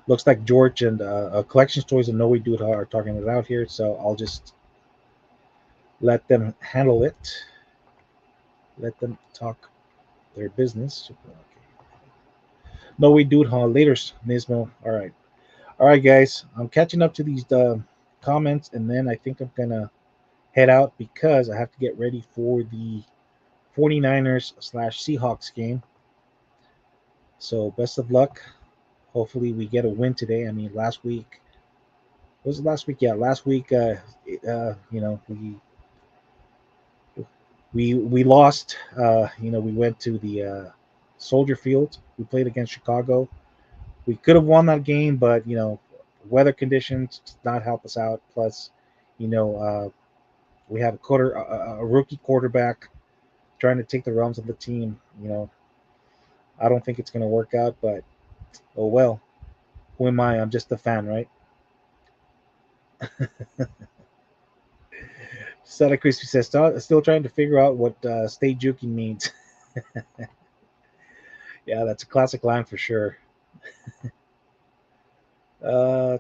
Looks like George and collection stories and No Way Dude are talking it out here. So I'll just let them handle it. Let them talk their business. Okay. No, we do it later, Nismo. All right, guys. I'm catching up to these comments, and then I think I'm gonna head out because I have to get ready for the 49ers slash Seahawks game. So best of luck. Hopefully we get a win today. I mean, last week was it last week? Yeah, last week. We lost. We went to the Soldier Field. We played against Chicago. We could have won that game, but weather conditions did not help us out. Plus, you know, we have a rookie quarterback trying to take the realms of the team. I don't think it's going to work out, but oh well. Who am I? I'm just a fan, right? Sada Crispy says, still trying to figure out what stay juking means. Yeah, that's a classic line for sure. Uh,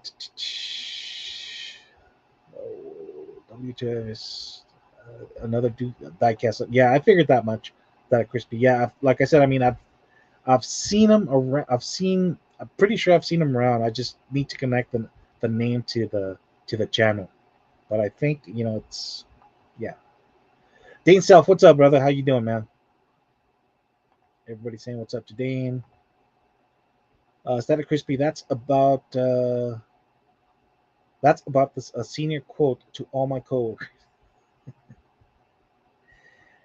WTF is another diecast. Yeah, I figured that much. That Crispy. Yeah, like I said, I mean, I've seen him around. I'm pretty sure I've seen him around. I just need to connect the name to the channel. But I think it's yeah. Dane Self, what's up, brother? How you doing, man? Everybody saying what's up to Dane. Static Crispy. That's about this a senior quote to all my coworkers.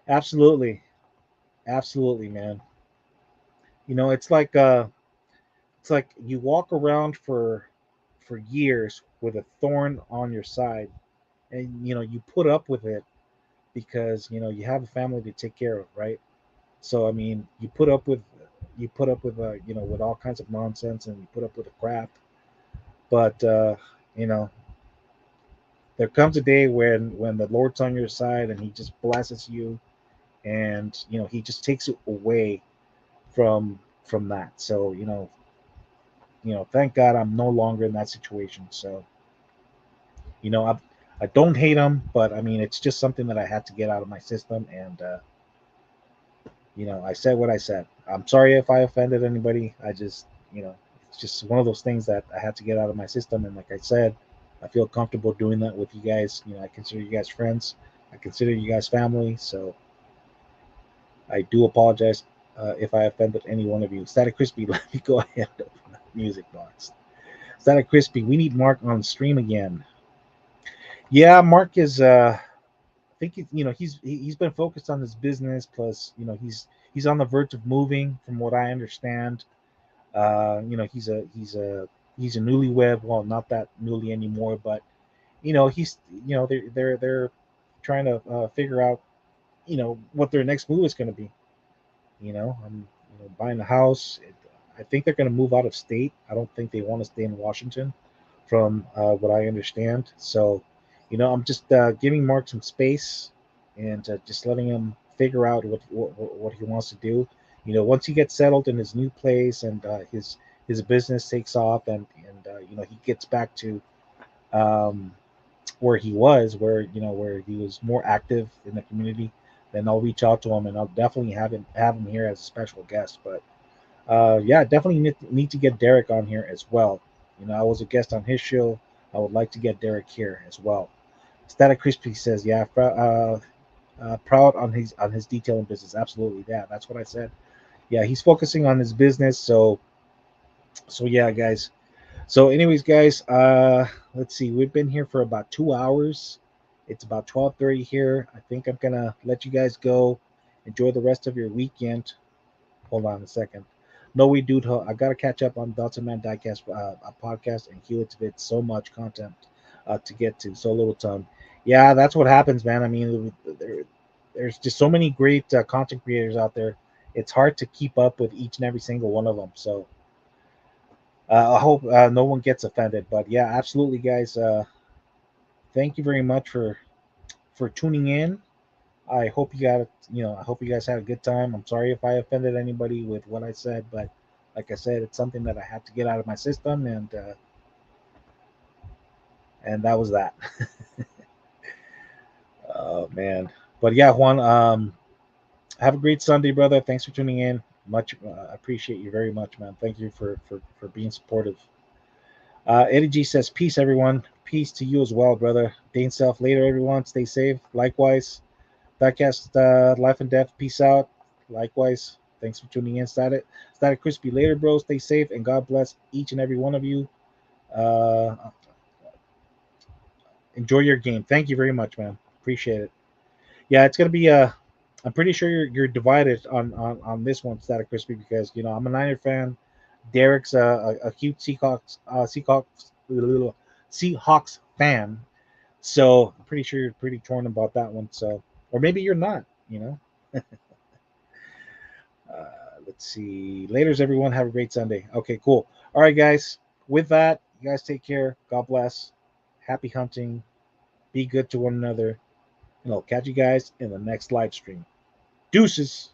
Absolutely, absolutely, man. It's like you walk around for years with a thorn on your side, and you put up with it because you have a family to take care of, right? So I mean, you put up with with all kinds of nonsense, and you put up with the crap. But you know, there comes a day when the Lord's on your side, and He just blesses you, and He just takes it away from that. So thank God I'm no longer in that situation. So I don't hate him, but I mean it's just something that I had to get out of my system, and I said what I said. I'm sorry if I offended anybody. I just it's just one of those things that I had to get out of my system, and like I said, I feel comfortable doing that with you guys. I consider you guys friends. I consider you guys family. So I do apologize if I offended any one of you. Static Crispy, let me go ahead and open that music box. Static Crispy, we need Mark on stream again. Yeah, Mark is. I think he's been focused on his business. Plus, he's on the verge of moving, from what I understand. He's a newlywed. Well, not that newly anymore, but he's they're trying to figure out what their next move is going to be. Buying a house. I think they're going to move out of state. I don't think they want to stay in Washington, from what I understand. So, I'm just giving Mark some space, and just letting him figure out what he wants to do. Once he gets settled in his new place, and his business takes off, and he gets back to um, where he was, where he was more active in the community, then I'll reach out to him, and I'll definitely have him here as a special guest. But yeah, definitely need to get Derek on here as well. I was a guest on his show. I would like to get Derek here as well. Static Crispy says, yeah, proud on his detailing business. Absolutely, yeah, that's what I said. Yeah, he's focusing on his business. So yeah, guys. So, anyways, guys, let's see. We've been here for about 2 hours. It's about 12:30 here. I think I'm gonna let you guys go. Enjoy the rest of your weekend. Hold on a second. No, we do. I gotta catch up on Delta Man Diecast podcast and Helix Vid. So much content to get to, so little time. Yeah, that's what happens, man. I mean, there's just so many great content creators out there. It's hard to keep up with each and every single one of them. So I hope no one gets offended. But yeah, absolutely, guys. Thank you very much for tuning in. I hope you guys had a good time. I'm sorry if I offended anybody with what I said, but like I said, it's something that I had to get out of my system, and that was that. Oh man, but yeah, Juan. Have a great Sunday, brother. Thanks for tuning in. Much appreciate you very much, man. Thank you for being supportive. Eddie G says, "Peace, everyone. Peace to you as well, brother." Dane Self, later, everyone. Stay safe. Likewise, Diecast, Life and Death. Peace out. Likewise. Thanks for tuning in. Static Crispy. Later, bro. Stay safe and God bless each and every one of you. Uh, enjoy your game. Thank you very much, man. Appreciate it. Yeah, it's gonna be I'm pretty sure you're divided on this one, Static Crispy, because I'm a Niner fan. Derek's a huge Seahawks fan, so I'm pretty sure you're pretty torn about that one. So, or maybe you're not. Let's see. Later's everyone. Have a great Sunday. Okay, cool. All right, guys. With that, you guys take care. God bless. Happy hunting. Be good to one another. And I'll catch you guys in the next live stream. Deuces.